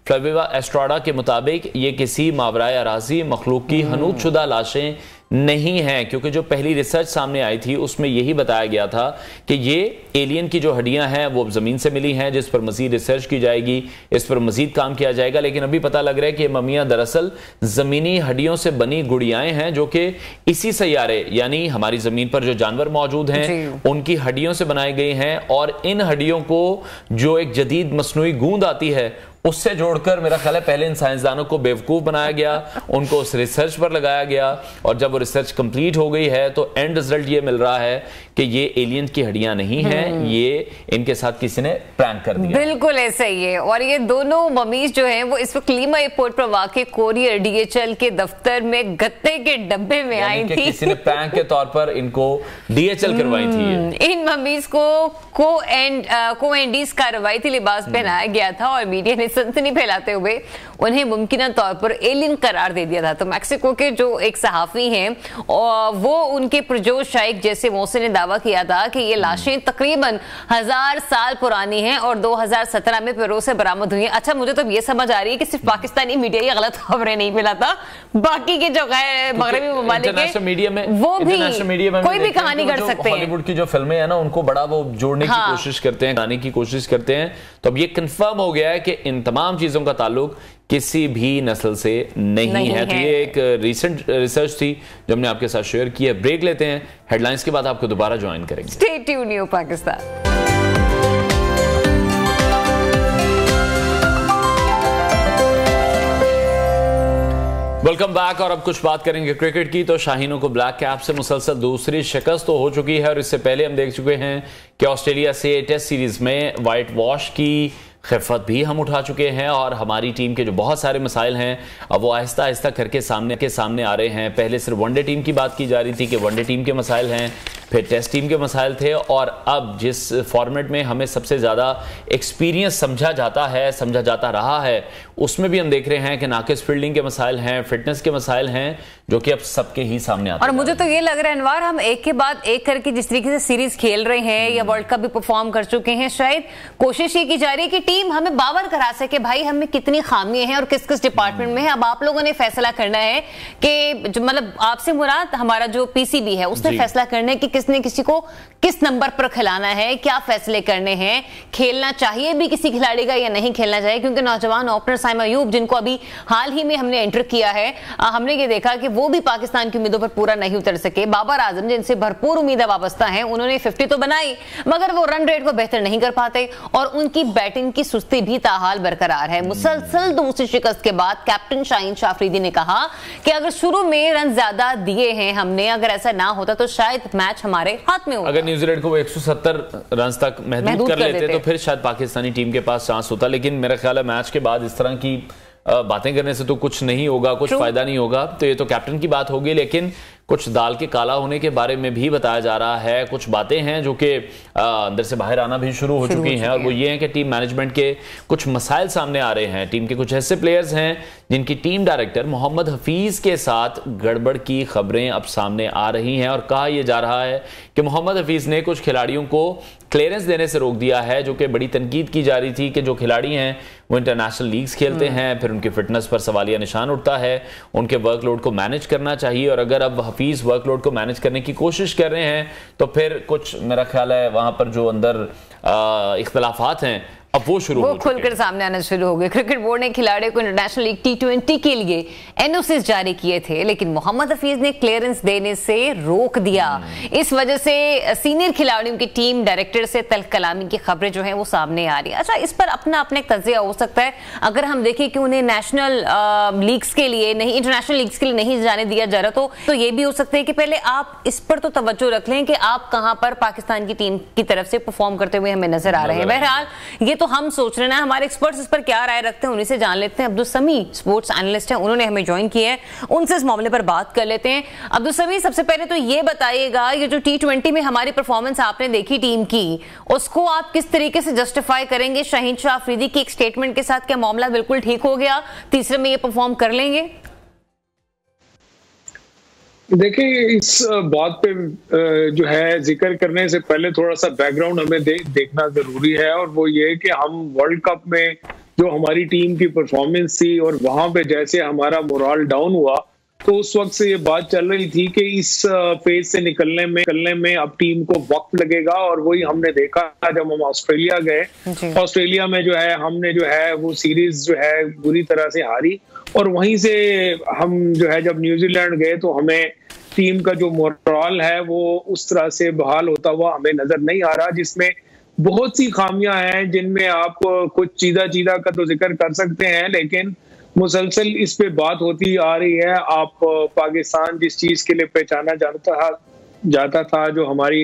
फ्लेविवा एस्ट्राडा के मुताबिक ये किसी मावराए अराजी मखलूक की हनूत शुदा लाशें नहीं है क्योंकि जो पहली रिसर्च सामने आई थी उसमें यही बताया गया था कि ये एलियन की जो हड्डियां हैं वो जमीन से मिली हैं जिस पर मजीद रिसर्च की जाएगी, इस पर मजीद काम किया जाएगा। लेकिन अभी पता लग रहा है कि ये ममियां दरअसल जमीनी हड्डियों से बनी गुड़ियाएं हैं जो कि इसी सैयारे यानी हमारी जमीन पर जो जानवर मौजूद हैं उनकी हड्डियों से बनाई गई हैं और इन हड्डियों को जो एक जदीद मसनूई गूंद आती है उससे जोड़कर मेरा ख्याल है पहले इन साइंसदानों को बेवकूफ बनाया गया, उनको उस रिसर्च पर लगाया गया और जब वो रिसर्च कंप्लीट हो गई है तो एंड रिजल्ट ये मिल रहा है कि ये एलियन की हड्डियां नहीं हैं, ये इनके साथ किसी ने प्रैंक कर दिया। बिल्कुल ऐसा ही है और ये दोनों ममीज जो हैं वो इस वक्त लीमा एयरपोर्ट पर वाक़ कोरियर डीएचएल के दफ्तर में गत्ते के डब्बे में आई थी। किसी ने प्रैंक के तौर पर इनको डीएचएल करवाई थी। इन ममीज को को-एंडीज का रवायती लिबास पहनाया गया था और मीडिया ने सनसनी फैलाते हुए उन्हें मुमकिन तौर पर एलियन करार दे दिया था। तो मैक्सिको के जो एक सहाफी हैं वो उनके पुरजोश शाइक जैसे मोहसिन ने दावा किया था कि ये लाशें तकरीबन 1000 साल पुरानी हैं और 2017 में पेरू से बरामद हुई हैं। अच्छा, मुझे तो ये समझ आ रही है कि सिर्फ पाकिस्तानी मीडिया ये गलत खबरें नहीं फैलाता, बाकी के जो मगरबी ममालिक मीडिया में वो भी कोई भी कहानी कर सकते हैं। हॉलीवुड की जो फिल्में हैं ना उनको बड़ा वो जोड़ने की कोशिश करते हैं, गाने की कोशिश करते हैं। तो अब ये कंफर्म हो गया है कि इन तमाम चीजों का ताल्लुक किसी भी नस्ल से नहीं है। तो ये एक रीसेंट रिसर्च थी जो हमने आपके साथ शेयर की है। ब्रेक लेते हैं, हेडलाइंस के बाद आपको दोबारा ज्वाइन करेंगे। Stay tuned new Pakistan. Welcome back. और अब कुछ बात करेंगे क्रिकेट की। तो शाहीनों को ब्लैक कैप से मुसलसल दूसरी शिकस्त तो हो चुकी है और इससे पहले हम देख चुके हैं कि ऑस्ट्रेलिया से टेस्ट सीरीज में व्हाइट वॉश की खिफत भी हम उठा चुके हैं और हमारी टीम के जो बहुत सारे मसाइल हैं अब वो आहिस्ता आहिस्ता करके सामने आ रहे हैं। पहले सिर्फ वनडे टीम की बात की जा रही थी कि वनडे टीम के मसाइल हैं, फिर टेस्ट टीम के मसाइल थे और अब जिस फॉर्मेट में हमें सबसे ज़्यादा एक्सपीरियंस समझा जाता रहा है उसमें भी हम देख रहे हैं कि नाकिस फील्डिंग के मसाइल हैं, फिटनेस के मसाइल हैं जो कि अब सबके ही सामने आते हैं। और मुझे तो ये लग रहा है अनवर, हम एक के बाद एक करके जिस तरीके से सीरीज खेल रहे हैं या वर्ल्ड कप भी परफॉर्म कर चुके हैं, शायद कोशिश ये की जा रही है कि टीम हमें बावर करा सके भाई हमें कितनी खामियां हैं और किस किस डिपार्टमेंट में है। अब आप लोगों ने फैसला करना है कि जो मतलब आपसे मुराद हमारा जो पीसीबी है उसने फैसला करना है कि किसने किसी को किस नंबर पर खिलाना है, क्या फैसले करने हैं, खेलना चाहिए भी किसी खिलाड़ी का या नहीं खेलना चाहिए। क्योंकि नौजवान ओपनर साइम अयूब जिनको अभी हाल ही में हमने एंटर किया है, हमने ये देखा कि वो भी पाकिस्तान की उम्मीदों पर पूरा नहीं उतर सके। बाबर आजम जिनसे भरपूर उम्मीदें वाबस्ता हैं, उन्होंने 50 तो बनाई मगर वो रन रेट को बेहतर नहीं कर पाते और उनकी बैटिंग की सुस्ती भी ताहाल बरकरार है। मुसलसल दूसरी शिकस्त के बाद कैप्टन शाहीन शाह अफरीदी ने कहा कि अगर शुरू में रन ज्यादा दिए हैं हमने, अगर ऐसा ना होता तो शायद मैच हमारे हाथ में होता। अगर न्यूजीलैंड को 170 रन तक महदूद कर लेते तो फिर शायद पाकिस्तानी टीम के पास चांस होता। लेकिन मेरा ख्याल है मैच के बाद इस तरह की बातें करने से तो कुछ नहीं होगा, कुछ फायदा नहीं होगा। तो ये तो कैप्टन की बात होगी, लेकिन कुछ दाल के काला होने के बारे में भी बताया जा रहा है। कुछ बातें हैं जो कि अंदर से बाहर आना भी शुरू हो चुकी हैं और वो ये है कि टीम मैनेजमेंट के कुछ मसाइल सामने आ रहे हैं। टीम के कुछ ऐसे प्लेयर्स हैं जिनकी टीम डायरेक्टर मोहम्मद हफीज के साथ गड़बड़ की खबरें अब सामने आ रही हैं और कहा यह जा रहा है कि मोहम्मद हफीज ने कुछ खिलाड़ियों को क्लियरेंस देने से रोक दिया है, जो कि बड़ी तनकीद की जा रही थी कि जो खिलाड़ी हैं वो इंटरनेशनल लीग्स खेलते हैं, फिर उनकी फिटनेस पर सवालिया निशान उठता है, उनके वर्कलोड को मैनेज करना चाहिए। और अगर अब हफीज वर्कलोड को मैनेज करने की कोशिश कर रहे हैं तो फिर कुछ मेरा ख्याल है वहां पर जो अंदर इख्तलाफात हैं अब वो खुलकर सामने आना शुरू हो गए। क्रिकेट बोर्ड ने खिलाड़ियों को इंटरनेशनल लीग T20 के लिए एनओसीज जारी किए थे, लेकिन मोहम्मद हफीज ने क्लियरेंस देने से रोक दिया। इस वजह से सीनियर खिलाड़ियों की टीम डायरेक्टर से तल्ख कलामी की खबरें जो हैं वो सामने आ रही है। अच्छा, इस पर अपना तज्जिया हो सकता है अगर हम देखें कि उन्हें नेशनल लीग्स के लिए नहीं, इंटरनेशनल लीग्स के लिए नहीं जाने दिया जा रहा, तो ये भी हो सकता है कि पहले आप इस पर तो तवज्जो रख लें कि आप कहां पर पाकिस्तान की टीम की तरफ से परफॉर्म करते हुए हमें नजर आ रहे हैं। बहरहाल ये तो हम सोच रहे हैं, हमारे एक्सपर्ट्स इस पर क्या राय रखते हैं उन्हीं से जान लेते हैं। अब्दुल समी स्पोर्ट्स एनालिस्ट हैं, उन्होंने हमें ज्वाइन किया है, उनसे इस मामले पर बात कर लेते हैं। अब्दुल समी, सबसे पहले तो ये बताइएगा ये जो T20 में हमारी परफॉर्मेंस आपने देखी टीम की, उसको आप किस तरीके से जस्टिफाई करेंगे शाहीन शाह अफरीदी की एक स्टेटमेंट के साथ? क्या मामला बिल्कुल ठीक हो गया, तीसरे में ये परफॉर्म कर लेंगे? देखिए, इस बात पे जो है जिक्र करने से पहले थोड़ा सा बैकग्राउंड हमें देखना जरूरी है और वो ये कि हम वर्ल्ड कप में जो हमारी टीम की परफॉर्मेंस थी और वहां पे जैसे हमारा मोरल डाउन हुआ तो उस वक्त से ये बात चल रही थी कि इस फेज से निकलने में अब टीम को वक्त लगेगा। और वही हमने देखा जब हम ऑस्ट्रेलिया गए। ऑस्ट्रेलिया में जो है हमने जो है वो सीरीज जो है बुरी तरह से हारी और वहीं से हम जो है जब न्यूजीलैंड गए तो हमें टीम का जो मोरल है वो उस तरह से बहाल होता हुआ हमें नजर नहीं आ रहा, जिसमें बहुत सी खामियां हैं जिनमें आप कुछ चीजा का तो जिक्र कर सकते हैं, लेकिन मुसलसल इस पे बात होती आ रही है। आप पाकिस्तान जिस चीज के लिए पहचाना जाता था जो हमारी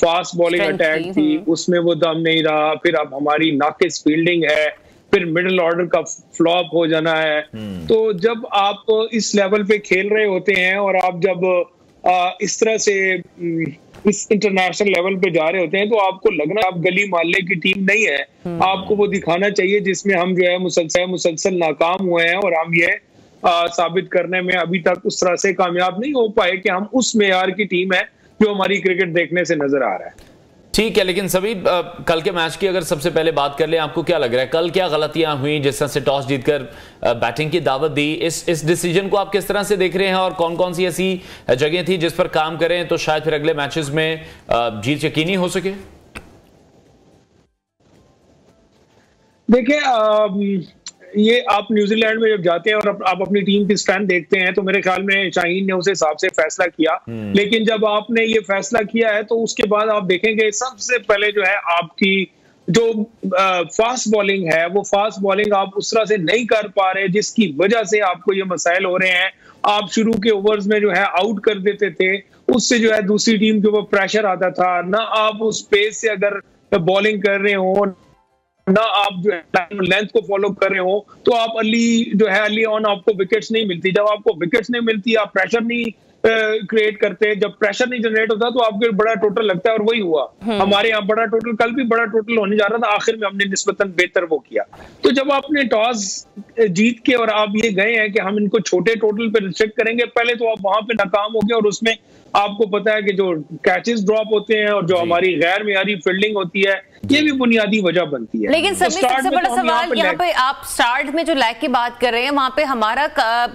फास्ट बॉलिंग अटैक थी उसमें वो दम नहीं रहा, फिर अब हमारी नाकिस फील्डिंग है, फिर मिडिल ऑर्डर का फ्लॉप हो जाना है। तो जब आप इस लेवल पे खेल रहे होते हैं और आप जब इस तरह से इस इंटरनेशनल लेवल पे जा रहे होते हैं तो आपको लगना आप गली मोहल्ले की टीम नहीं है। आपको वो दिखाना चाहिए जिसमें हम जो है मुसलसल नाकाम हुए हैं और हम ये साबित करने में अभी तक उस तरह से कामयाब नहीं हो पाए कि हम उस मेयार की टीम है जो हमारी क्रिकेट देखने से नजर आ रहा है। ठीक है, लेकिन सभी कल के मैच की अगर सबसे पहले बात कर ले, आपको क्या लग रहा है कल क्या गलतियां हुई जिस तरह से टॉस जीतकर बैटिंग की दावत दी? इस डिसीजन को आप किस तरह से देख रहे हैं और कौन कौन सी ऐसी जगह थी जिस पर काम करें तो शायद फिर अगले मैचेस में जीत यकीनी हो सके? देखिए, ये आप न्यूजीलैंड में जब जाते हैं और आप अपनी टीम की स्ट्रेंथ देखते हैं तो मेरे ख्याल में शाहीन ने उस हिसाब से फैसला किया। लेकिन जब आपने ये फैसला किया है तो उसके बाद आप देखेंगे सबसे पहले जो है आपकी जो फास्ट बॉलिंग है वो फास्ट बॉलिंग आप उस तरह से नहीं कर पा रहे, जिसकी वजह से आपको ये मसाइल हो रहे हैं। आप शुरू के ओवर्स में जो है आउट कर देते थे, उससे जो है दूसरी टीम के ऊपर प्रेशर आता था। ना आप उस पेस से अगर बॉलिंग कर रहे हो, ना आप जो है लेंथ को फॉलो कर रहे हो, तो आप अर्ली ऑन आपको विकेट्स नहीं मिलती। जब आपको विकेट्स नहीं मिलती, आप प्रेशर नहीं क्रिएट करते, जब प्रेशर नहीं जनरेट होता तो आपके बड़ा टोटल लगता है, और वही हुआ हमारे यहाँ। बड़ा टोटल कल भी बड़ा टोटल होने जा रहा था, आखिर में हमने निस्बतन बेहतर वो किया। तो जब आपने टॉस जीत के और आप ये गए हैं कि हम इनको छोटे टोटल पे रिस्ट्रिक्ट करेंगे, पहले तो आप वहां पे नाकाम हो गए, और उसमें आपको पता है कि जो कैचेस ड्रॉप होते हैं और जो हमारी गैर मेयारी फील्डिंग होती है, ये भी बुनियादी वजह बनती है। लेकिन सबसे बड़ा सवाल यहाँ पे, आप स्टार्ट में जो लैग की बात कर रहे हैं, वहां पे हमारा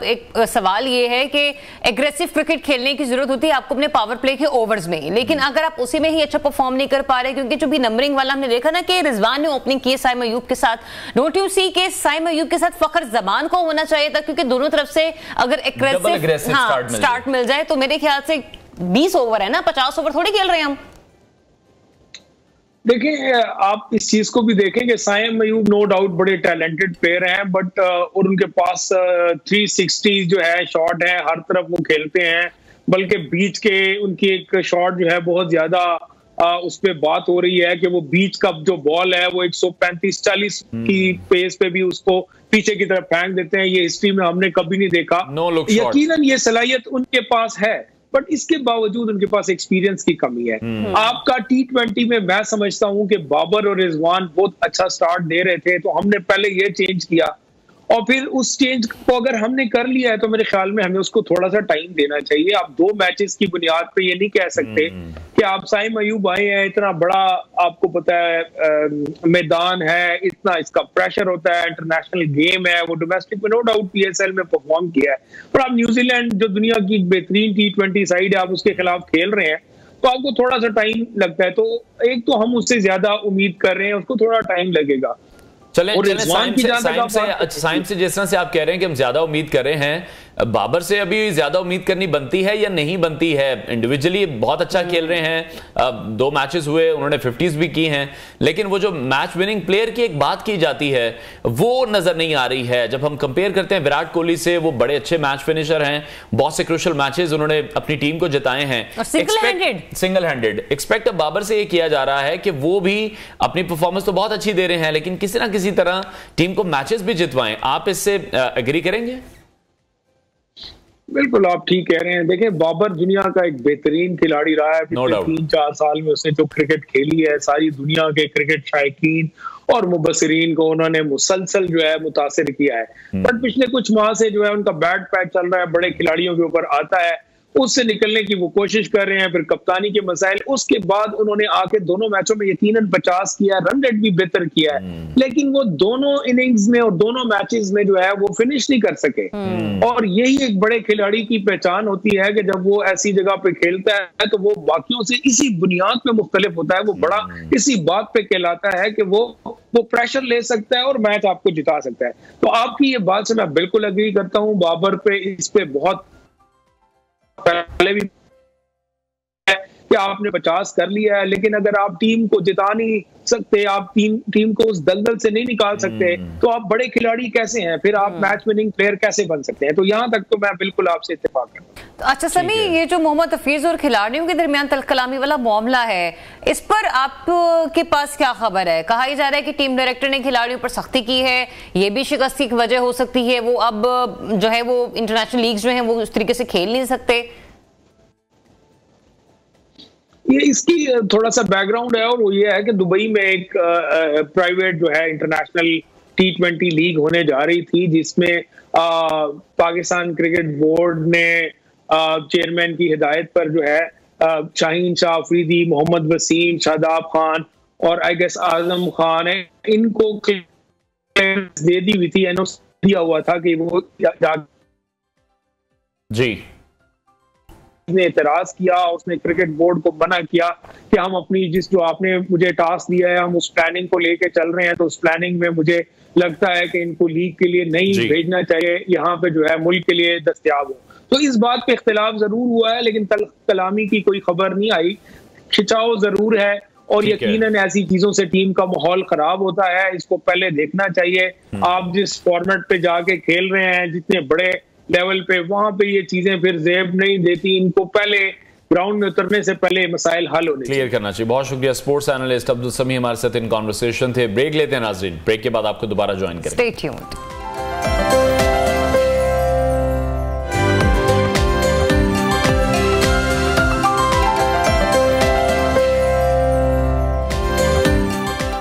एक सवाल ये है कि एग्रेसिव क्रिकेट खेलने की जरूरत होती है आपको अपने पावर प्ले के ओवर्स में, लेकिन अगर आप उसी में ही अच्छा परफॉर्म नहीं कर पा रहे, क्योंकि जो भी नंबरिंग वाला हमने देखा ना कि रिजवान ने ओपनिंग की साइम अयूब के साथ, डोंट यू सी के साइम अयूब के साथ फखर जमान को होना चाहिए था, क्योंकि दोनों तरफ से अगर एग्रेसिव स्टार्ट मिल जाए तो मेरे ख्याल से 20 ओवर है ना, 50 ओवर थोड़ी खेल रहे हैं हम। देखिए, आप इस चीज को भी देखें कि साइम अयूब नो डाउट बड़े टैलेंटेड प्लेयर हैं, बट और उनके पास 360 जो है शॉट है, हर तरफ वो खेलते हैं, बल्कि बीच के उनकी एक शॉट जो है बहुत ज्यादा उस पे बात हो रही है कि वो बीच का जो बॉल है वो 135-40 की पेस पे भी उसको पीछे की तरफ फेंक देते हैं। ये हिस्ट्री में हमने कभी नहीं देखा। यकीनन ये सलाहियत उनके पास है, बट इसके बावजूद उनके पास एक्सपीरियंस की कमी है। आपका T20 में मैं समझता हूं कि बाबर और रिजवान बहुत अच्छा स्टार्ट दे रहे थे, तो हमने पहले ये चेंज किया, और फिर उस चेंज को अगर हमने कर लिया है तो मेरे ख्याल में हमें उसको थोड़ा सा टाइम देना चाहिए। आप 2 मैचेस की बुनियाद पे ये नहीं कह सकते कि आप साइम अयूब आए हैं, इतना बड़ा आपको पता है मैदान है, इतना इसका प्रेशर होता है, इंटरनेशनल गेम है, वो डोमेस्टिक में नो डाउट PSL में परफॉर्म किया है, पर आप न्यूजीलैंड जो दुनिया की बेहतरीन T20 साइड है, आप उसके खिलाफ खेल रहे हैं, तो आपको थोड़ा सा टाइम लगता है। तो एक तो हम उससे ज्यादा उम्मीद कर रहे हैं, उसको थोड़ा टाइम लगेगा। चले साइम से जिस तरह से आप कह रहे हैं कि हम ज्यादा उम्मीद कर रहे हैं, बाबर से अभी ज्यादा उम्मीद करनी बनती है या नहीं बनती है? इंडिविजुअली बहुत अच्छा खेल रहे हैं, 2 मैचेस हुए, उन्होंने 50s भी की हैं, लेकिन वो जो मैच विनिंग प्लेयर की एक बात की जाती है वो नजर नहीं आ रही है। जब हम कंपेयर करते हैं विराट कोहली से, वो बड़े अच्छे मैच फिनिशर हैं, बहुत से क्रूशियल मैचेस उन्होंने अपनी टीम को जिताए हैं सिंगल हैंडेड। एक्सपेक्ट बाबर से ये किया जा रहा है कि वो भी अपनी परफॉर्मेंस तो बहुत अच्छी दे रहे हैं, लेकिन किसी ना किसी तरह टीम को मैचेस भी जितवाएं। आप इससे एग्री करेंगे? बिल्कुल, आप ठीक कह रहे हैं। देखिए, बाबर दुनिया का एक बेहतरीन खिलाड़ी रहा है पिछले 3-4 साल में। उसने जो क्रिकेट खेली है, सारी दुनिया के क्रिकेट शायकीन और मुबस्सिरीन को उन्होंने मुसलसल जो है मुतासिर किया है। बट पिछले कुछ माह से जो है उनका बैड पैच चल रहा है, बड़े खिलाड़ियों के ऊपर आता है, उससे निकलने की वो कोशिश कर रहे हैं। फिर कप्तानी के मसाइल, उसके बाद उन्होंने आके दोनों मैचों में यकीनन 50 किया, रन रेट भी बेहतर किया है, लेकिन वो दोनों इनिंग्स में और दोनों मैचेस में जो है वो फिनिश नहीं कर सके। और यही एक बड़े खिलाड़ी की पहचान होती है कि जब वो ऐसी जगह पे खेलता है तो वो बाकियों से इसी बुनियाद पे मुख्तलिफ होता है। वो बड़ा इसी बात पे कहलाता है कि वो प्रेशर ले सकता है और मैच आपको जिता सकता है। तो आपकी ये बात से मैं बिल्कुल एग्री करता हूँ। बाबर पे इस पे बहुत पहले भी कि आपने 50 कर लिया है, लेकिन अगर आप टीम को जिता नहीं सकते, आप टीम को उस दलदल से नहीं निकाल सकते, तो आप बड़े खिलाड़ी कैसे हैं? फिर आप मैच विनिंग प्लेयर कैसे बन सकते हैं? तो यहां तक तो मैं बिल्कुल आपसे इत्तेफाक करता हूं। तो अच्छा समी, ये जो मोहम्मद हफीज और खिलाड़ियों के दरमियान तलकलामी वाला मामला है, इस पर आपके पास क्या खबर है? कहा जा रहा है कि टीम डायरेक्टर ने खिलाड़ियों पर सख्ती की है, ये भी शिकस्ती की वजह हो सकती है, वो अब जो है वो इंटरनेशनल लीग्स जो हैं वो उस तरीके से खेल नहीं सकते। ये इसकी थोड़ा सा बैकग्राउंड है, और वो ये है कि दुबई में एक प्राइवेट जो है इंटरनेशनल T20 लीग होने जा रही थी, जिसमें पाकिस्तान क्रिकेट बोर्ड ने चेयरमैन की हिदायत पर जो है शाहीन शाह अफरीदी, मोहम्मद वसीम, शादाब खान और आई गेस आजम खान है, इनको दे दी हुई थी, एनओसी दिया हुआ था कि वो जी ने एतराज किया। उसने क्रिकेट बोर्ड को मना किया कि हम अपनी जो आपने मुझे टास्क दिया है, हम उस प्लानिंग को लेके चल रहे हैं, तो उस प्लानिंग में मुझे लगता है कि इनको लीग के लिए नहीं भेजना चाहिए, यहाँ पे जो है मुल्क के लिए दस्तयाब हो। तो इस बात पे इख्तिलाफ जरूर हुआ है, लेकिन कलामी की कोई खबर नहीं आई। खिंचाव जरूर है, और यकीनन ऐसी चीजों से टीम का माहौल खराब होता है। इसको पहले देखना चाहिए। आप जिस फॉर्मेट पे जाके खेल रहे हैं, जितने बड़े लेवल पे, वहां पे ये चीजें फिर जेब नहीं देती। इनको पहले ग्राउंड में उतरने से पहले मसाइल हल होने क्लियर करना चाहिए। बहुत शुक्रिया। स्पोर्ट्स एनालिस्ट अब्दुल समी हमारे साथ इन कॉन्वर्सेशन थे। ब्रेक लेते हैं नाज़रीन, ब्रेक के बाद आपको दोबारा ज्वाइन करें। Stay tuned.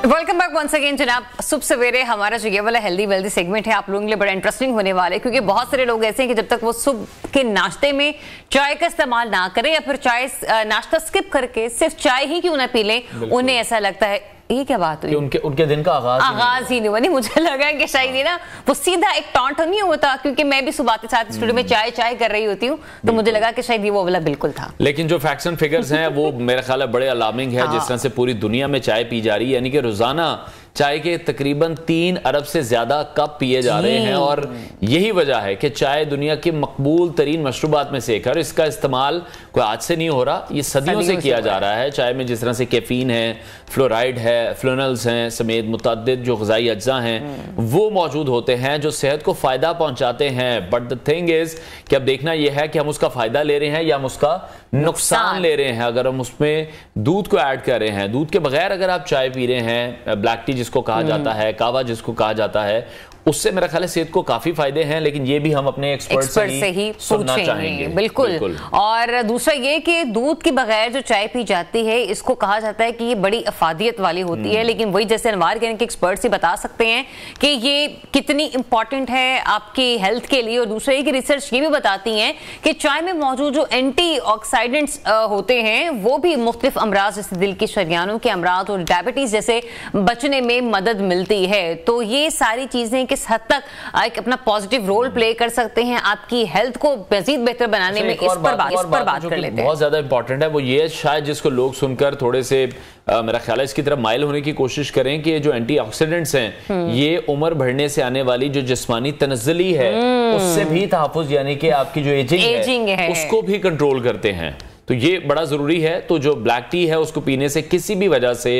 Welcome back once again जनाब। सुबह सवेरे हमारा जो ये वाला हेल्दी वेल्दी सेगमेंट है आप लोगों के लिए बड़ा इंटरेस्टिंग होने वाला है, क्योंकि बहुत सारे लोग ऐसे हैं कि जब तक वो सुबह के नाश्ते में चाय का इस्तेमाल ना करें या फिर चाय नाश्ता स्किप करके सिर्फ चाय ही क्यों ना पी लें, उन्हें ऐसा लगता है ये क्या बात हुई, उनके दिन का आगाज ही नहीं हुआ। नहीं, मुझे लगा कि शायद ये ना वो सीधा एक टॉन्ट नहीं होता, क्योंकि मैं भी सुबह के साथ स्टूडियो में चाय कर रही होती हूँ, तो मुझे लगा कि शायद ये वो वाला बिल्कुल था। लेकिन जो फैक्ट्स एंड फिगर्स हैं वो मेरा ख्याल है बड़े अलार्मिंग है। जिस तरह से पूरी दुनिया में चाय पी जा रही है, यानी कि रोजाना चाय के तकरीबन 3 अरब से ज्यादा कप पिए जा रहे हैं, और यही वजह है कि चाय दुनिया की मकबूल तरीन मशरूबात में से एक है। और इसका इस्तेमाल कोई आज से नहीं हो रहा, ये सदियों से किया जा रहा है। चाय में जिस तरह से कैफीन है, फ्लोराइड है, फ्लोनल्स हैं समेत मुतअद्दिद जो ग़िज़ाई अज्जा हैं वो मौजूद होते हैं जो सेहत को फायदा पहुंचाते हैं। बट द थिंग इज कि अब देखना यह है कि हम उसका फायदा ले रहे हैं या हम उसका नुकसान ले रहे हैं। अगर हम उसमें दूध को ऐड कर रहे हैं, दूध के बगैर अगर आप चाय पी रहे हैं, ब्लैक टी जिसको कहा जाता है, कावा जिसको कहा जाता है, उससे मेरा ख्याल है सेहत को काफी फायदे हैं। लेकिन ये भी हम अपने एक्सपर्ट से ही सुनना चाहेंगे। बिल्कुल। और दूसरा ये कि दूध के बगैर जो चाय पी जाती है इसको कहा जाता है कि ये बड़ी अफादियत वाली होती है, लेकिन वही जैसे अनवार के एक्सपर्ट से बता सकते हैं कि ये कितनी इंपॉर्टेंट है आपकी हेल्थ के लिए। और दूसरा ये कि रिसर्च ये भी बताती है कि चाय में मौजूद जो एंटीऑक्सीडेंट्स होते हैं वो भी मुख्तलिफ अमराज जैसे दिल की शरियानों के अमराज और डायबिटीज जैसे बचने में मदद मिलती है। तो ये सारी चीजें किस हद तक एक अपना पॉजिटिव रोल प्ले कर सकते हैं आपकी हेल्थ को मजीद बेहतर बनाने में, इस पर बात कर लेते हैं। बहुत ज्यादा इंपॉर्टेंट है वो ये, शायद जिसको लोग सुनकर थोड़े से मेरा ख्याल है इसकी तरफ माइल होने की कोशिश करें कि जो एंटीऑक्सीडेंट्स हैं ये उम्र बढ़ने से आने वाली जो जिस्मानी तनज़्ज़ुली है उससे भी तहफ़्फ़ुज़, यानी कि आपकी जो एजिंग है उसको भी कंट्रोल करते हैं। तो ये बड़ा जरूरी है। तो जो ब्लैक टी है उसको पीने से किसी भी वजह से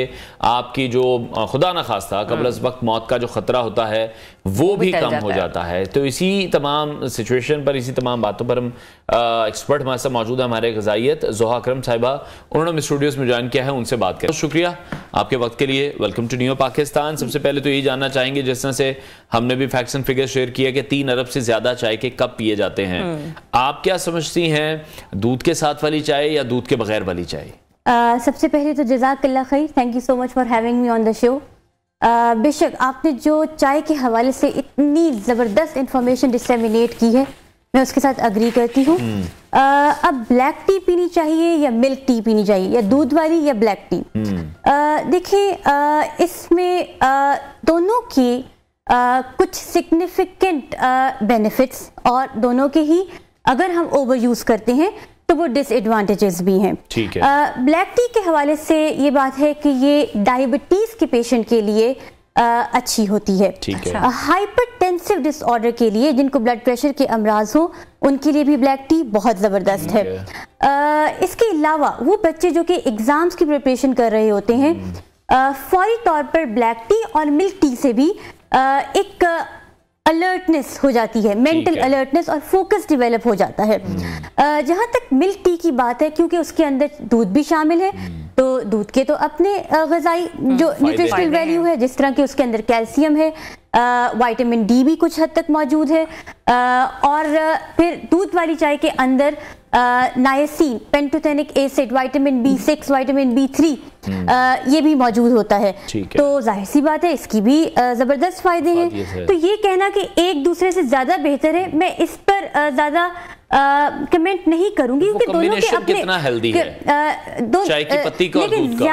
आपकी जो खुदा न खास्ता कबल अज़ वक्त मौत का जो खतरा होता है वो भी कम हो जाता है। तो इसी तमाम सिचुएशन पर, इसी तमाम बातों पर हम एक्सपर्ट हमारे साथ मौजूद है, हमारे ग़िज़ाइयत ज़ोहा अकरम साहिबा, उन्होंने हमें स्टूडियोज़ में ज्वाइन किया है, उनसे बात करें। शुक्रिया आपके वक्त के लिए। Welcome to new Pakistan. सबसे पहले तो यही जानना चाहेंगे, जिस तरह से हमने भी फैक्ट्स एंड फिगर शेयर किया कि 3 अरब से ज्यादा चाय के कप पिए जाते हैं, आप क्या समझती हैं, दूध के साथ वाली चाय या दूध के बगैर वाली चाय? सबसे पहले तो जज़ाकल्लाह खैर, thank you so much for having me on the show. बेशक आपने जो चाय के हवाले से इतनी ज़बरदस्त इंफॉर्मेशन डिसेमिनेट की है, मैं उसके साथ अग्री करती हूँ। अब ब्लैक टी पीनी चाहिए या मिल्क टी पीनी चाहिए, या दूध वाली या ब्लैक टी? देखिए इसमें दोनों की कुछ सिग्निफिकेंट बेनिफिट्स और दोनों के ही अगर हम ओवर यूज करते हैं तो वो डिसएडवांटेजेस भी हैं। ठीक है। ब्लैक टी के हवाले से ये बात है कि ये डायबिटीज के पेशेंट के लिए अच्छी होती है। हाइपरटेंसिव डिसऑर्डर के लिए, जिनको ब्लड प्रेशर के अमराज हो, उनके लिए भी ब्लैक टी बहुत ज़बरदस्त है। इसके अलावा वो बच्चे जो कि एग्जाम्स की प्रिपरेशन कर रहे होते हैं, फौरी तौर पर ब्लैक टी और मिल्क टी से भी एक अलर्टनेस हो जाती है, मेंटल अलर्टनेस और फोकस डेवलप हो जाता है। जहां तक मिल्क टी की बात है, क्योंकि उसके अंदर दूध भी शामिल है, तो दूध के तो अपने ग़िज़ाई जो न्यूट्रिशनल वैल्यू है, जिस तरह के उसके अंदर कैल्शियम है, विटामिन डी भी कुछ हद तक मौजूद है, और फिर दूध वाली चाय के अंदर niacin, pantothenic acid, vitamin B6, vitamin B3 ये भी मौजूद होता है। तो जाहिर सी बात है इसकी भी जबरदस्त फायदे हैं। तो ये कहना कि एक दूसरे से ज्यादा बेहतर है, मैं इस पर ज्यादा कमेंट नहीं करूंगी, क्योंकि दोनों के अपने कितना हेल्दी है, चाय की पत्ती का और दूध का।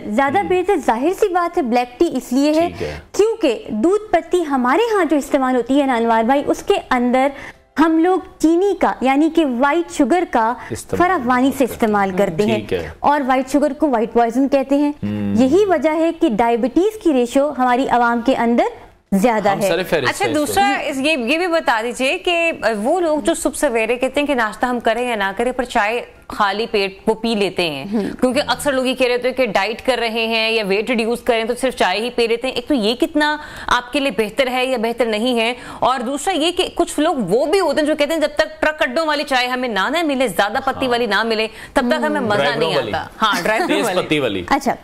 ज्यादा बेहतर जाहिर सी बात है ब्लैक टी इसलिए है क्योंकि दूध पत्ती हमारे यहाँ जो इस्तेमाल होती है ना अनवार भाई, उसके अंदर हम लोग चीनी का यानी कि वाइट शुगर का फरावानी से इस्तेमाल करते हैं, और वाइट शुगर को वाइट पॉइजन कहते हैं। यही वजह है कि डायबिटीज की रेशो हमारी आवाम के अंदर ज्यादा है। अच्छा, दूसरा ये भी बता दीजिए कि वो लोग जो सुबह सवेरे कहते हैं कि नाश्ता हम करें या ना करें पर चाय खाली पेट वो पी लेते हैं, क्योंकि अक्सर लोग ये कह रहे थे कि डाइट कर रहे हैं या वेट रिड्यूस करें तो सिर्फ चाय ही पी लेते हैं। एक तो ये कितना आपके लिए बेहतर है या बेहतर नहीं है, और दूसरा ये कि कुछ लोग वो भी होते हैं जो कहते हैं जब तक ट्रक अड्डों वाली चाय हमें ना मिले, ज्यादा पत्ती वाली ना मिले, तब तक हमें मजा नहीं आता। हाँ, ड्राई पत्ती वाली। अच्छा,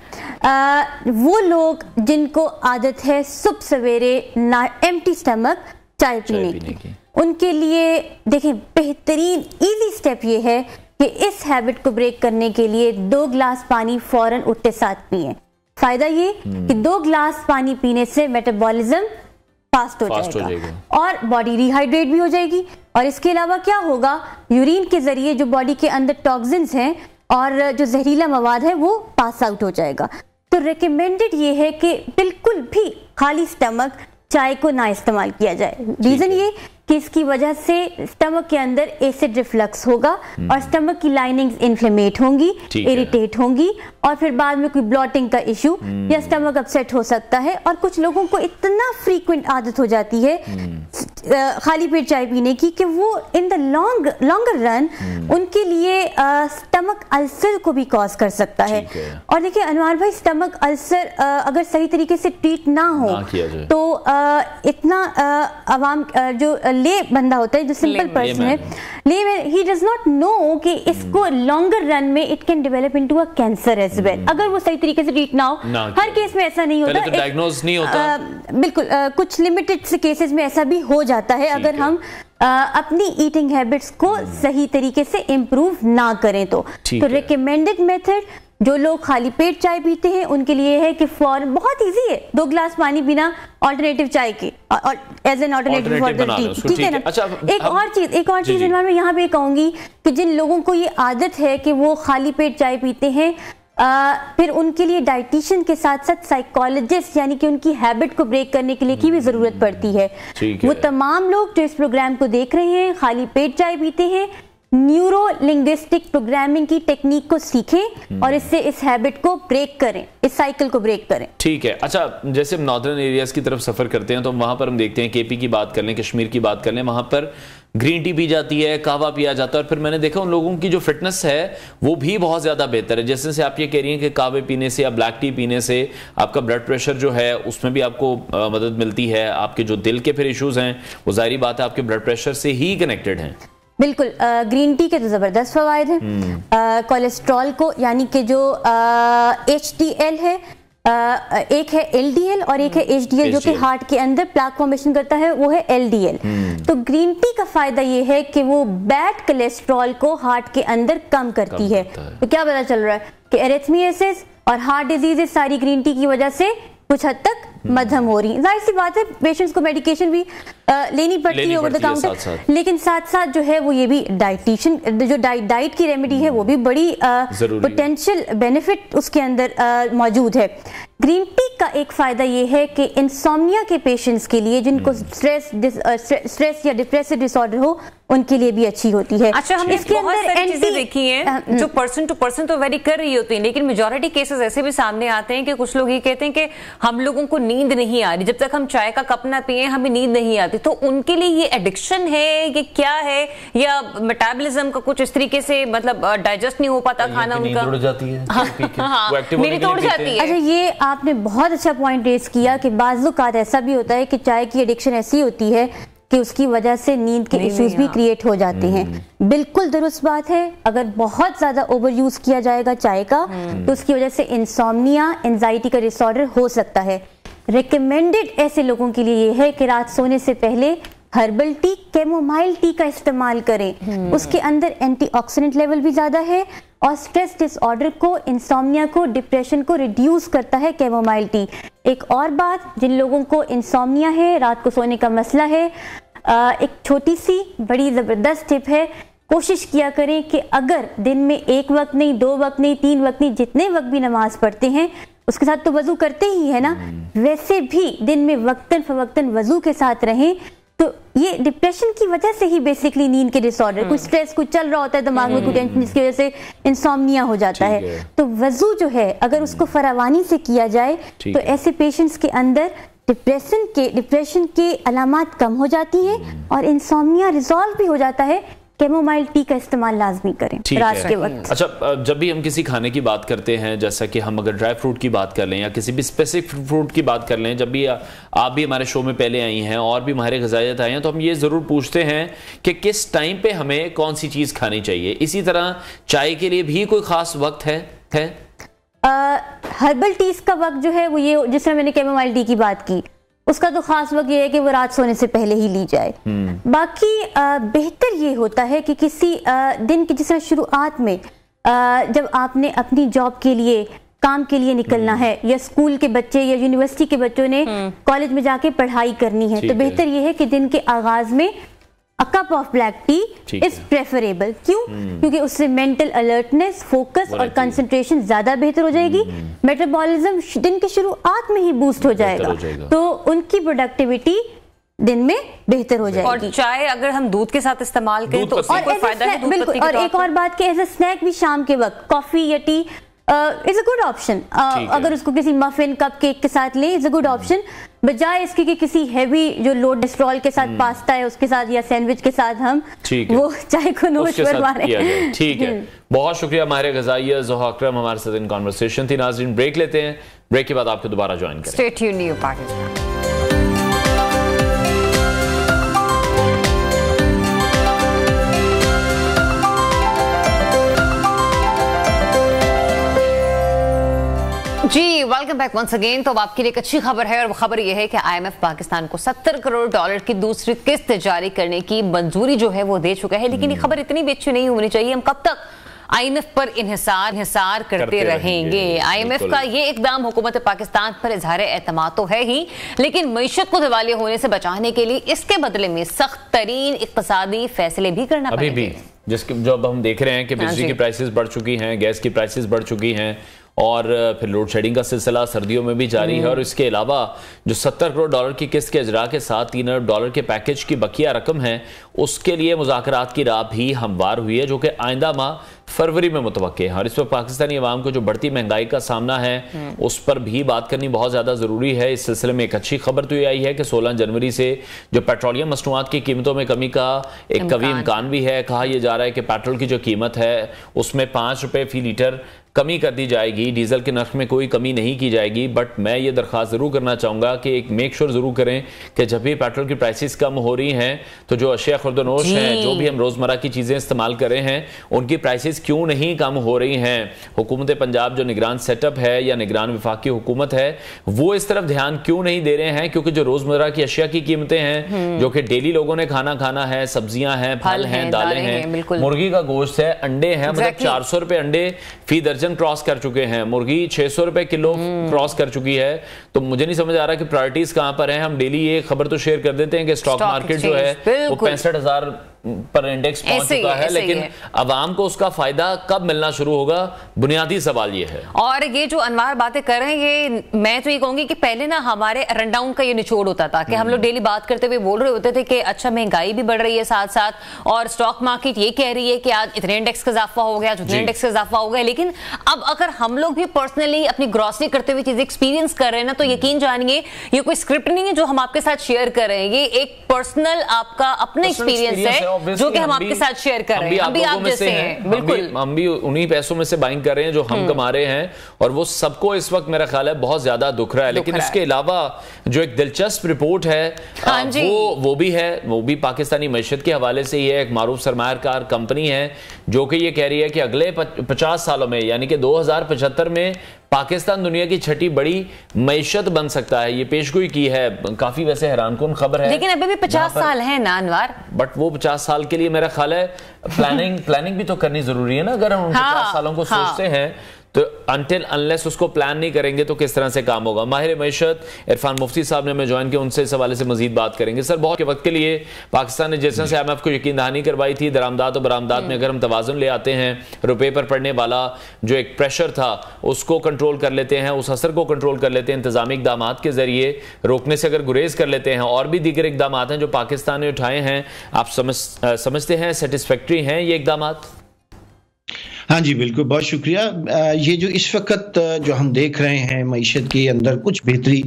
वो लोग जिनको आदत है सुबह सवेरे एम्प्टी स्टमक चाय पीने की, उनके लिए देखें बेहतरीन इजी स्टेप ये है कि इस हैबिट को ब्रेक करने के लिए 2 गिलास पानी फौरन उठते साथ पिए। फायदा ये कि 2 गिलास पानी पीने से मेटाबॉलिज्म फास्ट हो जाएगा और बॉडी रिहाइड्रेट भी हो जाएगी, और इसके अलावा क्या होगा, यूरिन के जरिए जो बॉडी के अंदर टॉक्सिन्स हैं और जो जहरीला मवाद है वो पास आउट हो जाएगा। तो रिकमेंडेड ये है कि बिल्कुल भी खाली स्टमक चाय को ना इस्तेमाल किया जाए। रीजन ये कि इसकी वजह से स्टमक के अंदर एसिड रिफ्लक्स होगा और स्टमक की लाइनिंग्स इन्फ्लेमेट होंगी, इरिटेट होंगी, और फिर बाद में कोई ब्लॉटिंग का इशू या स्टमक अपसेट हो सकता है। और कुछ लोगों को इतना फ्रीक्वेंट आदत हो जाती है खाली पेट चाय पीने की कि वो इन द लॉन्गर रन उनके लिए स्टमक अल्सर को भी कॉज कर सकता है। और देखिए अनवर भाई, स्टमक अल्सर अगर सही तरीके से ट्रीट ना हो तो इतना आवाम जो ले बंदा होता है, जो सिंपल पर्सन है, ही डज नॉट नो कि इसको लॉन्गर रन में it can develop into a cancer as well, अगर वो सही तरीके से ट्रीट ना हो। हर केस में ऐसा नहीं होता, डायग्नोज नहीं होता, बिल्कुल कुछ लिमिटेड से केसेस में ऐसा भी हो जाता है अगर हम अपनी ईटिंग हैबिट्स को सही तरीके से इंप्रूव ना करें तो रिकमेंडेड मेथड जो लोग खाली पेट चाय पीते हैं उनके लिए है कि फौरन, बहुत इजी है, 2 गिलास पानी पीना ऑल्टरनेटिव चाय के, as an alternative for the tea, ठीक है ना। अच्छा, एक और चीज मैं यहाँ पे कहूंगी कि जिन लोगों को ये आदत है कि वो खाली पेट चाय पीते हैं, फिर उनके लिए डाइटिशियन के साथ साथ साइकोलॉजिस्ट यानी कि उनकी हैबिट को ब्रेक करने के लिए की भी जरूरत पड़ती है। वो तमाम लोग जो इस प्रोग्राम को देख रहे हैं खाली पेट चाय पीते हैं, न्यूरो लिंग्विस्टिक प्रोग्रामिंग की टेक्निक को सीखें और इससे इस हैबिट को ब्रेक करें, इस साइकिल को ब्रेक करें। ठीक है। अच्छा, जैसे हम नॉर्दर्न एरियाज की तरफ सफर करते हैं तो वहां पर हम देखते हैं, केपी की बात कर लें, कश्मीर की बात कर लें, वहां पर ग्रीन टी पी जाती है, कहवा पिया जाता है, और फिर मैंने देखा उन लोगों की जो फिटनेस है वो भी बहुत ज्यादा बेहतर है। जैसे आप ये कह रही हैं कि कहवे पीने से या ब्लैक टी पीने से आपका ब्लड प्रेशर जो है उसमें भी आपको मदद मिलती है, आपके जो दिल के फिर इश्यूज हैं वो जाहिर बात है आपके ब्लड प्रेशर से ही कनेक्टेड हैं। बिल्कुल, ग्रीन टी के तो जबरदस्त फवायद हैं। कोलेस्ट्रॉल को यानी कि जो HDL है, एक है LDL और एक है HDL जो कि हार्ट के अंदर प्लाक फॉर्मेशन करता है, वो है LDL। तो ग्रीन टी का फायदा ये है कि वो बैड कोलेस्ट्रॉल को हार्ट के अंदर कम करती है। तो क्या पता चल रहा है कि एरिथमियासिस और हार्ट डिजीज सारी ग्रीन टी की वजह से कुछ हद तक मध्यम हो रही है। जाहिर सी बात है पेशेंट्स को मेडिकेशन भी लेनी पड़ती है ओवर द काउंटर, लेकिन साथ साथ जो है वो ये भी डाइटिशियन जो डाइट की रेमेडी है वो भी बड़ी पोटेंशियल बेनिफिट उसके अंदर मौजूद है। ग्रीन टी का एक फायदा ये है कि इंसोम्निया के पेशेंट्स के लिए जिनको स्ट्रेस या डिप्रेसिव डिसऑर्डर हो उनके लिए भी अच्छी होती है। अच्छा, हमने इसके अंदर चीजें देखी हैं जो पर्सन टू पर्सन तो वेरी कर रही होती है, लेकिन मेजॉरिटी केसेस ऐसे भी सामने आते हैं कि कुछ लोग ये कहते हैं कि हम लोगों को नींद नहीं आ रही, जब तक हम चाय का कप ना पिए हमें नींद नहीं आती। तो उनके लिए ये एडिक्शन है, ये क्या है, या मेटाबॉलिज्म का कुछ इस तरीके से मतलब डाइजेस्ट नहीं हो पाता खाना उनका, उड़ जाती है, मेरी तो उड़ जाती है। अच्छा, ये आपने बहुत अच्छा पॉइंट रेज किया कि बाज़-ओ-क़ात ऐसा भी होता है कि चाय की एडिक्शन ऐसी होती है कि उसकी वजह से नींद के इश्यूज भी क्रिएट हो जाते हैं। बिल्कुल दुरुस्त बात है, अगर बहुत ज्यादा ओवर यूज किया जाएगा चाय का तो उसकी वजह से इंसोम्निया, एंजाइटी का डिसऑर्डर हो सकता है। रिकमेंडेड ऐसे लोगों के लिए ये है कि रात सोने से पहले हर्बल टी, कैमोमाइल टी का इस्तेमाल करें। उसके अंदर एंटीऑक्सीडेंट लेवल भी ज्यादा है और स्ट्रेस डिसऑर्डर को, इंसोम्निया को, डिप्रेशन को रिड्यूस करता है कैमोमाइल टी। एक और बात, जिन लोगों को इंसोम्निया है, रात को सोने का मसला है, एक छोटी सी बड़ी जबरदस्त टिप है, कोशिश किया करें कि अगर दिन में 1 वक्त नहीं, 2 वक्त नहीं, 3 वक्त नहीं, जितने वक्त भी नमाज पढ़ते हैं उसके साथ तो वजू करते ही है ना, वैसे भी दिन में वक्तन फवक्तन वजू के साथ रहें। तो ये डिप्रेशन की वजह से ही बेसिकली नींद के डिसऑर्डर, कुछ स्ट्रेस कुछ चल रहा होता है दिमाग में, कुछ टेंशन, जिसकी वजह से इंसोम्निया हो जाता है। तो वजू जो है अगर उसको फरावानी से किया जाए तो ऐसे पेशेंट्स के अंदर डिप्रेशन के अलामात कम हो जाती है और इंसोम्निया रिजॉल्व भी हो जाता है। कैमोमाइल टी का इस्तेमाल लाजमी करें रात के वक्त। अच्छा, जब भी हम किसी खाने की बात करते हैं, जैसा कि हम अगर ड्राई फ्रूट की बात कर लें या किसी भी स्पेसिफिक फ्रूट की बात कर लें, जब भी आप भी हमारे शो में पहले आई हैं और भी हमारे ग़िज़ाइयत आए हैं, तो हम ये ज़रूर पूछते हैं कि किस टाइम पे हमें कौन सी चीज़ खानी चाहिए। इसी तरह चाय के लिए भी कोई ख़ास वक्त है? हर्बल टीज का वक्त जो है वो ये, जिस तरह मैंने कैमोमाइल टी की बात की, उसका तो खास वक्त ये है कि वो रात सोने से पहले ही ली जाए। बाकी बेहतर ये होता है कि किसी दिन की जिस तरह शुरुआत में जब आपने अपनी जॉब के लिए, काम के लिए निकलना है, या स्कूल के बच्चे या यूनिवर्सिटी के बच्चों ने कॉलेज में जाके पढ़ाई करनी है, तो बेहतर ये है कि दिन के आगाज में a cup of black T is preferable. क्यों? क्योंकि उससे मेंटल अलर्टनेस, फोकस और कंसंट्रेशन ज्यादा बेहतर हो जाएगी। मेटाबॉलिज्म दिन की शुरुआत में ही बूस्ट हो जाएगा, तो उनकी प्रोडक्टिविटी दिन में बेहतर हो जाएगी। और चाय अगर हम दूध के साथ इस्तेमाल करें तो उससे कोई फायदा है? बिल्कुल। और एक और बात कि एज अ स्नैक भी शाम के वक्त कॉफी या T is a good option. अगर उसको किसी मफिन, कप केक के साथ लें, इज अ गुड ऑप्शन, बजाय इसके कि किसी हैवी जो लो कोलेस्ट्रॉल के साथ पास्ता है उसके साथ या सैंडविच के साथ हम वो चाय को नोश करवा रहे हैं। ठीक है, बहुत शुक्रिया हमारे ग़िज़ाइया ज़ोहा अकरम हमारे साथ इन कॉन्वर्सेशन थी। नाज़रीन, ब्रेक लेते हैं, ब्रेक के बाद आपको दोबारा ज्वाइन करें। Stay tuned new Pakistan. जी, वेलकम बैक वंस अगेन। तो अब आपके लिए एक अच्छी खबर है, और वो खबर ये है कि IMF पाकिस्तान को $70 करोड़ की दूसरी किस्त जारी करने की मंजूरी जो है वो दे चुका है। लेकिन ये खबर इतनी भी अच्छी नहीं होनी चाहिए। हम कब तक IMF पर इन्हिसार करते रहेंगे? IMF का ये इकदाम हुकूमत पाकिस्तान पर इजहार एतमाद तो है ही, लेकिन मईशत को दिवालिया होने से बचाने के लिए इसके बदले में सख्त तरीन इक्तिसादी फैसले भी करना पड़ेंगे। जिसके जब हम देख रहे हैं कि बिजली की प्राइसेस बढ़ चुकी हैं, गैस की प्राइसेस बढ़ चुकी हैं, और फिर लोड शेडिंग का सिलसिला सर्दियों में भी जारी है, और इसके अलावा जो $70 करोड़ की किस्त के अजरा के साथ $3 अरब के पैकेज की बकिया रकम है, उसके लिए मुज़ाकरात की राह भी हमवार हुई है, जो कि आइंदा माह फरवरी में मुतवक्के है। और इस पर पाकिस्तानी अवाम को जो बढ़ती महंगाई का सामना है उस पर भी बात करनी बहुत ज़्यादा ज़रूरी है। इस सिलसिले में एक अच्छी खबर तो ये आई है कि 16 जनवरी से जो पेट्रोलियम मसनूआत की कीमतों में कमी का एक कभी इम्कान भी है। कहा यह जा रहा है कि पेट्रोल की जो कीमत है उसमें 5 रुपये फी लीटर कमी कर दी जाएगी, डीजल के नर्ख में कोई कमी नहीं की जाएगी। बट मैं ये दरख्वास्त ज़रूर करना चाहूँगा कि एक मेक श्योर ज़रूर करें कि जब भी पेट्रोल की प्राइसेस कम हो रही हैं तो जो अशिया खुर्दनोश हैं, जो भी हम रोज़मर्रा की चीज़ें इस्तेमाल कर रहे हैं, उनकी प्राइसेस क्यों नहीं कम हो रही हैं। हुकूमत पंजाब जो निगरान सेटअप है या निगरान वफाकी हुकूमत है, वो इस तरफ ध्यान क्यों नहीं दे रहे हैं? क्योंकि जो रोज़मर्रा की अशिया की कीमतें हैं, जो कि डेली लोगों ने खाना है, सब्जियां हैं, फल हैं, दालें हैं, मुर्गी का गोश्त है, अंडे हैं, मतलब 400 रुपये अंडे फी दर्जन क्रॉस कर चुके हैं, मुर्गी 600 रुपए किलो क्रॉस कर चुकी है। तो मुझे नहीं समझ आ रहा कि प्रायोरिटीज कहां पर हैं। हम डेली ये खबर तो शेयर कर देते हैं कि स्टॉक मार्केट जो है वो 65,000 पर इंडेक्स पहुंच चुका है, लेकिन अवाम को उसका फायदा कब मिलना शुरू होगा, बुनियादी सवाल ये है। और ये जो अनवार बातें कर रहे हैं, ये मैं तो ये कहूंगी कि पहले ना हमारे रनडाउन का ये निचोड़ होता था कि हम लोग डेली बात करते हुए बोल रहे होते थे कि अच्छा महंगाई भी बढ़ रही है साथ साथ, और स्टॉक मार्केट ये कह रही है कि आज इतने इंडेक्स का इजाफा हो गया, उतने इंडेक्स का इजाफा हो गया। लेकिन अब अगर हम लोग भी पर्सनली अपनी ग्रॉसरी करते हुए चीजें एक्सपीरियंस कर रहे हैं ना, तो यकीन जानिए ये कोई स्क्रिप्ट नहीं है जो हम आपके साथ शेयर कर रहे हैं, ये एक पर्सनल आपका अपना एक्सपीरियंस है जो कि हम आपके साथ शेयर कर रहे हैं। हम भी आप जैसे हैं, बिल्कुल हम भी उन्हीं पैसों में से बाइंग कर रहे हैं जो हम कमा रहे हैं, और वो सबको इस वक्त मेरा ख्याल है बहुत ज्यादा दुख रहा है। लेकिन इसके अलावा जो एक दिलचस्प रिपोर्ट है वो भी पाकिस्तानी मईशत के हवाले से ही है। एक मारूफ सरमायाकार कंपनी है जो कि ये कह रही है कि अगले 50 सालों में, यानी कि 2075 में पाकिस्तान दुनिया की 6ठी बड़ी मईशत बन सकता है। ये पेशगोई की है, काफी वैसे हैरानकुन खबर है। लेकिन अभी भी 50 साल है ना अनवर, बट वो 50 साल के लिए मेरा ख्याल है प्लानिंग भी तो करनी जरूरी है ना। अगर हम 50 सालों को सोचते हैं तो अनटिल अनलेस उसको प्लान नहीं करेंगे तो किस तरह से काम होगा। माहिर मईशत इरफान मुफ्ती साहब ने हमें ज्वाइन किया, उनसे इस हवाले से मजीद बात करेंगे। सर, बहुत के वक्त के लिए पाकिस्तान ने जैसे से IMF को यकीन दहानी करवाई थी, दरामदात और बरामदात में अगर हम तवाज़ुन ले आते हैं, रुपए पर पड़ने वाला जो एक प्रेशर था उसको कंट्रोल कर लेते हैं, उस असर को कंट्रोल कर लेते हैं, इंतजामी इकदाम के जरिए रोकने से अगर गुरेज कर लेते हैं, और भी दीगर इकदाम हैं जो पाकिस्तान ने उठाए हैं, आप समझते हैं सेटिस्फैक्ट्री हैं ये इकदाम? हाँ जी, बिल्कुल, बहुत शुक्रिया। ये जो इस वक्त जो हम देख रहे हैं मईशत के अंदर कुछ बेहतरी,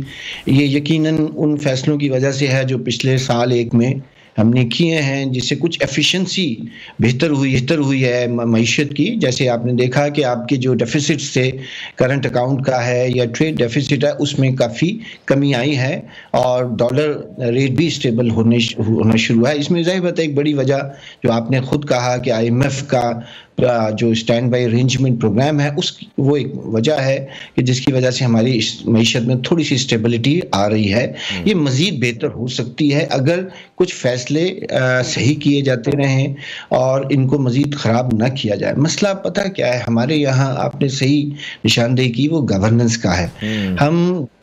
ये यकीनन उन फैसलों की वजह से है जो पिछले साल एक में हमने किए हैं, जिससे कुछ एफिशिएंसी बेहतर हुई है मईशत की। जैसे आपने देखा कि आपके जो डेफिसिट थे करंट अकाउंट का है या ट्रेड डेफिसिट है, उसमें काफ़ी कमी आई है और डॉलर रेट भी स्टेबल होना शुरू है। इसमें ज़ाहिर बात है एक बड़ी वजह जो आपने खुद कहा कि IMF का जो स्टैंड बाई अरेंजमेंट प्रोग्राम है वो एक वजह है कि जिसकी वजह से हमारी इस मईशत में थोड़ी सी स्टेबिलिटी आ रही है। ये मज़ीद बेहतर हो सकती है अगर कुछ फैसले सही किए जाते रहें और इनको मज़ीद ख़राब ना किया जाए। मसला पता क्या है, हमारे यहाँ आपने सही निशानदेही की, वो गवर्नेंस का है।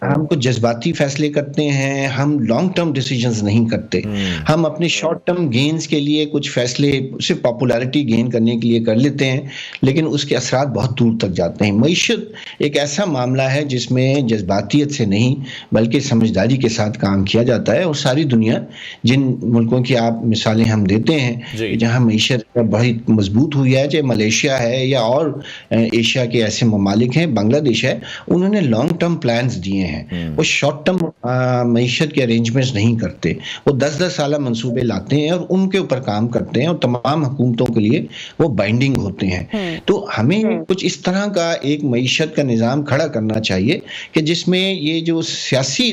हम कुछ जज्बाती फैसले करते हैं, हम लॉन्ग टर्म डिसीजंस नहीं करते। हम अपने शॉर्ट टर्म गेन्स के लिए कुछ फैसले सिर्फ पॉपुलैरिटी गेन करने के लिए कर लेते हैं, लेकिन उसके असरात बहुत दूर तक जाते हैं। मईशत एक ऐसा मामला है जिसमें जज्बातियत से नहीं बल्कि समझदारी के साथ काम किया जाता है। और सारी दुनिया, जिन मुल्कों की आप मिसालें हम देते हैं जहां मईशत बहुत मजबूत हुई है, चाहे मलेशिया है या और एशिया के ऐसे ममालिक हैं, बांग्लादेश है, उन्होंने लॉन्ग टर्म प्लान्स दिए हैं। वो शॉर्ट टर्म मईशत के अरेंजमेंट्स नहीं करते, वो 10-10 साल मंसूबे लाते हैं और उनके ऊपर काम करते हैं और तमाम हुकूमतों के लिए वो बाइंडिंग होते हैं। तो हमें कुछ इस तरह का एक मईशत का निज़ाम खड़ा करना चाहिए कि जिसमें ये जो सियासी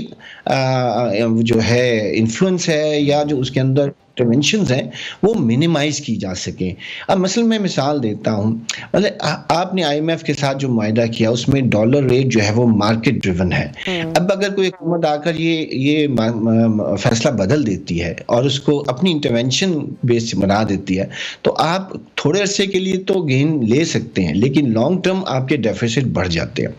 जो है इन्फ्लुएंस है या जो उसके अंदर इंटरवेंशंस हैं वो मिनिमाइज की जा सकें। अब मसलन मैं मिसाल देता हूँ, मतलब आपने IMF के साथ जो मुआहिदा किया उसमें डॉलर रेट जो है वो मार्केट ड्रिवन है। अब अगर कोई हुकूमत आकर ये फैसला बदल देती है और उसको अपनी इंटरवेंशन बेस से बना देती है, तो आप थोड़े अरसे के लिए तो गेन ले सकते हैं, लेकिन लॉन्ग टर्म आपके डेफिसिट बढ़ जाते हैं।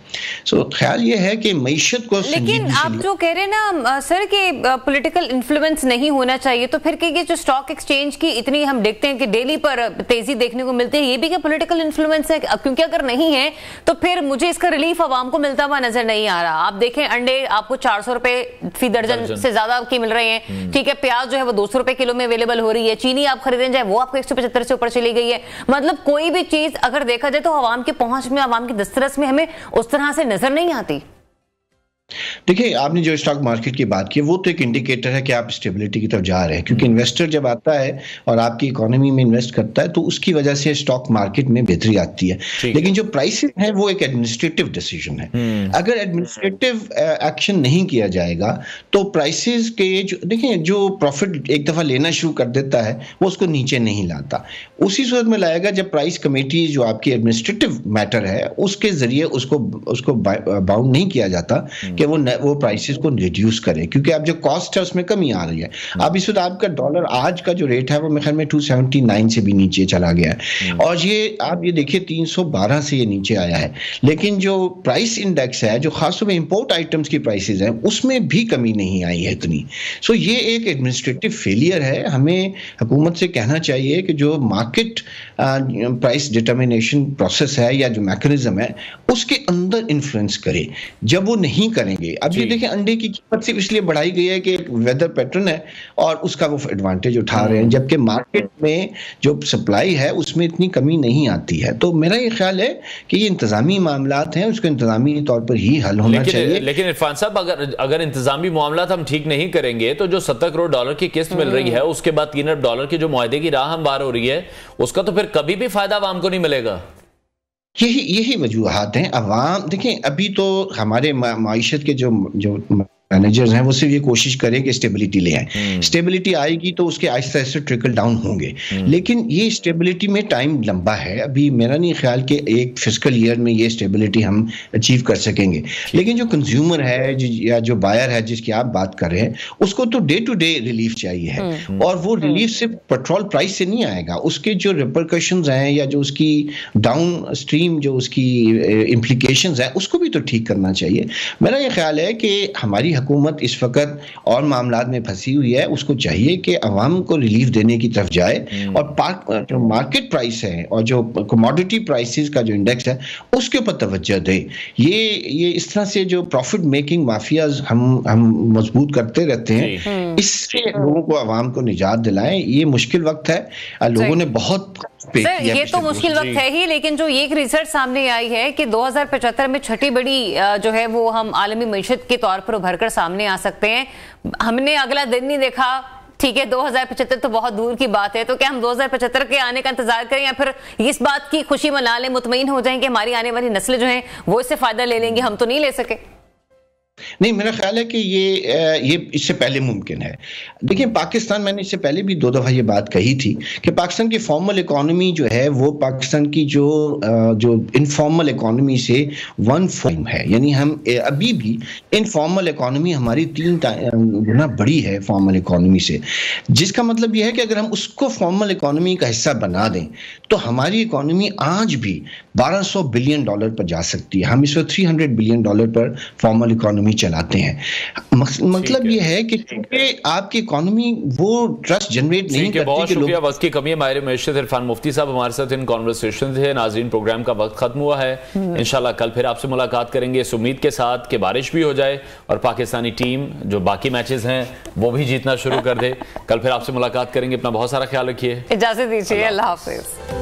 सो ख्याल ये है कि मईशत को, लेकिन आप जो कह रहे हैं ना सर कि पॉलिटिकल इन्फ्लुएंस नहीं होना चाहिए, तो फिर कि जो स्टॉक एक्सचेंज की इतनी हम देखते हैं कि डेली पर तेजी देखने को मिलती है, ये भी क्या पॉलिटिकल इन्फ्लुएंस है? क्योंकि अगर नहीं है तो फिर मुझे इसका रिलीफ आवाम को मिलता हुआ नजर नहीं आ रहा। आप देखें अंडे आपको 400 रुपए फी दर्जन से ज्यादा की मिल रहे हैं, ठीक है, प्याज जो है वो 200 रुपए किलो में अवेलेबल हो रही है, चीनी आप खरीदने जाए वो आपको 175 से ऊपर चली गई है। मतलब कोई भी चीज अगर देखा जाए तो आवाम की पहुंच में, आवाम की दस्तरस में हमें उस तरह से नजर नहीं आती। देखिए, आपने जो स्टॉक मार्केट की बात की वो तो एक इंडिकेटर है कि आप स्टेबिलिटी की तरफ जा रहे हैं, क्योंकि इन्वेस्टर जब आता है और आपकी इकोनॉमी में इन्वेस्ट करता है तो उसकी वजह से स्टॉक मार्केट में बेहतरी आती है। लेकिन जो प्राइसेस हैं वो एक एडमिनिस्ट्रेटिव डिसीजन है। अगर एडमिनिस्ट्रेटिव एक्शन नहीं किया जाएगा तो प्राइसेस के देखिए जो प्रॉफिट एक दफा लेना शुरू कर देता है वो उसको नीचे नहीं लाता, उसी सूरत में लाएगा जब प्राइस कमेटी जो आपकी एडमिनिस्ट्रेटिव मैटर है उसके जरिए उसको बाउंड नहीं किया जाता कि वो प्राइसेस को रिड्यूस करें, क्योंकि अब जो कॉस्ट है उसमें कमी आ रही है। अब इस वक्त आपका डॉलर आज का जो रेट है वो मेरे ख्याल में 279 से भी नीचे चला गया है और ये आप ये देखिए 312 से ये नीचे आया है। लेकिन जो प्राइस इंडेक्स है, जो खासतौर में इंपोर्ट आइटम्स की प्राइसेस हैं, उसमें भी कमी नहीं आई है इतनी। सो ये एक एडमिनिस्ट्रेटिव फेलियर है। हमें हुकूमत से कहना चाहिए कि जो मार्केट प्राइस डिटर्मिनेशन प्रोसेस है या जो मैकेनिज्म है उसके अंदर इन्फ्लुएंस करे। जब वो नहीं करेंगे, अब ये देखिए अंडे की कीमत सिर्फ इसलिए बढ़ाई गई है कि एक वेदर पैटर्न है और उसका वो एडवांटेज उठा रहे हैं, जबकि मार्केट में जो सप्लाई है उसमें इतनी कमी नहीं आती है। तो मेरा ये ख्याल है कि ये इंतजामी मामलात हैं, उसको इंतजामी तौर पर ही हल होना चाहिए। लेकिन इरफान साहब, अगर इंतजामी मामलात हम ठीक नहीं करेंगे तो जो 70 करोड़ डॉलर की किस्त मिल रही है उसके बाद 3 अरब डॉलर की जो मुआहदे की राह हमवार हो रही है उसका तो फिर कभी भी फायदा आवाम को नहीं मिलेगा। यही वजूहात हैं। अवाम देखें, अभी तो हमारे माइशत के जो मैनेजर्स हैं वो सिर्फ ये कोशिश करें कि स्टेबिलिटी ले आए। स्टेबिलिटी आएगी तो उसके आहिस्ता आहिस्ता ट्रिकल डाउन होंगे, लेकिन ये स्टेबिलिटी में टाइम लंबा है। अभी मेरा नहीं ख्याल कि एक फिस्कल ईयर में ये स्टेबिलिटी हम अचीव कर सकेंगे। लेकिन जो कंज्यूमर है या जो बायर है जिसकी आप बात कर रहे हैं, उसको तो डे टू डे रिलीफ चाहिए है और वो रिलीफ सिर्फ पेट्रोल प्राइस से नहीं आएगा, उसके जो रिपरकशंस हैं या जो उसकी डाउन स्ट्रीम जो उसकी इम्प्लीकेशंस हैं उसको भी तो ठीक करना चाहिए। मेरा ये ख्याल है कि हमारी हुकूमत इस वक्त और मामलात में फंसी हुई है, उसको चाहिए कि अवाम को रिलीफ देने की तरफ जाए और जो मार्केट प्राइस है और जो कमोडिटी प्राइसेस का जो इंडेक्स है उसके ऊपर तवज्जो दे। ये इस तरह से जो प्रॉफिट मेकिंग माफियाज हम मजबूत करते रहते हैं, इससे लोगों को अवाम को निजात दिलाएं। ये मुश्किल वक्त है, लोगों ने बहुत सर ये तो मुश्किल वक्त है ही, लेकिन जो ये रिसर्च सामने आई है कि 2075 में छठी बड़ी जो है वो हम आलमी मईशत के तौर पर उभर कर सामने आ सकते हैं। हमने अगला दिन नहीं देखा, ठीक है 2075 तो बहुत दूर की बात है, तो क्या हम 2075 के आने का इंतजार करें या फिर इस बात की खुशी मना लें, मुतमईन हो जाएं कि हमारी आने वाली नस्ल जो है वो इससे फायदा ले लेंगे, हम तो नहीं ले सके? नहीं, मेरा ख्याल है कि ये इससे पहले मुमकिन है। देखिए पाकिस्तान, मैंने इससे पहले भी 2 दफ़ा ये बात कही थी कि पाकिस्तान की फॉर्मल इकोनॉमी जो है वो पाकिस्तान की जो इनफॉर्मल इकोनॉमी से 1/4 है, यानी हम अभी भी इनफॉर्मल इकोनॉमी हमारी 3 गुना बड़ी है फॉर्मल इकोनॉमी से, जिसका मतलब ये है कि अगर हम उसको फॉर्मल इकोनॉमी का हिस्सा बना दें तो हमारी इकोनॉमी आज भी $1200 बिलियन पर जा सकती है। हम इस वक्त $300 बिलियन पर फॉर्मल इकोनॉमी चलाते हैं। मतलब ये है कि आपकी इकोनॉमी वो ट्रस्ट जनरेट नहीं करती। बहुत शुक्रिया, वक्त की कमी है। माहिर मईशत इरफान मुफ्ती साहब हमारे साथ इन कॉन्वर्सेशन थे। नाज़रीन, प्रोग्राम का वक्त खत्म हुआ है, इंशाल्लाह कल फिर आपसे मुलाकात करेंगे इस उम्मीद के साथ कि बारिश भी हो जाए और पाकिस्तानी टीम जो बाकी मैचेस हैं वो भी जीतना शुरू कर दे। कल फिर आपसे मुलाकात करेंगे, अपना बहुत सारा ख्याल रखिए, इजाजत दीजिए, अल्लाह हाफिज।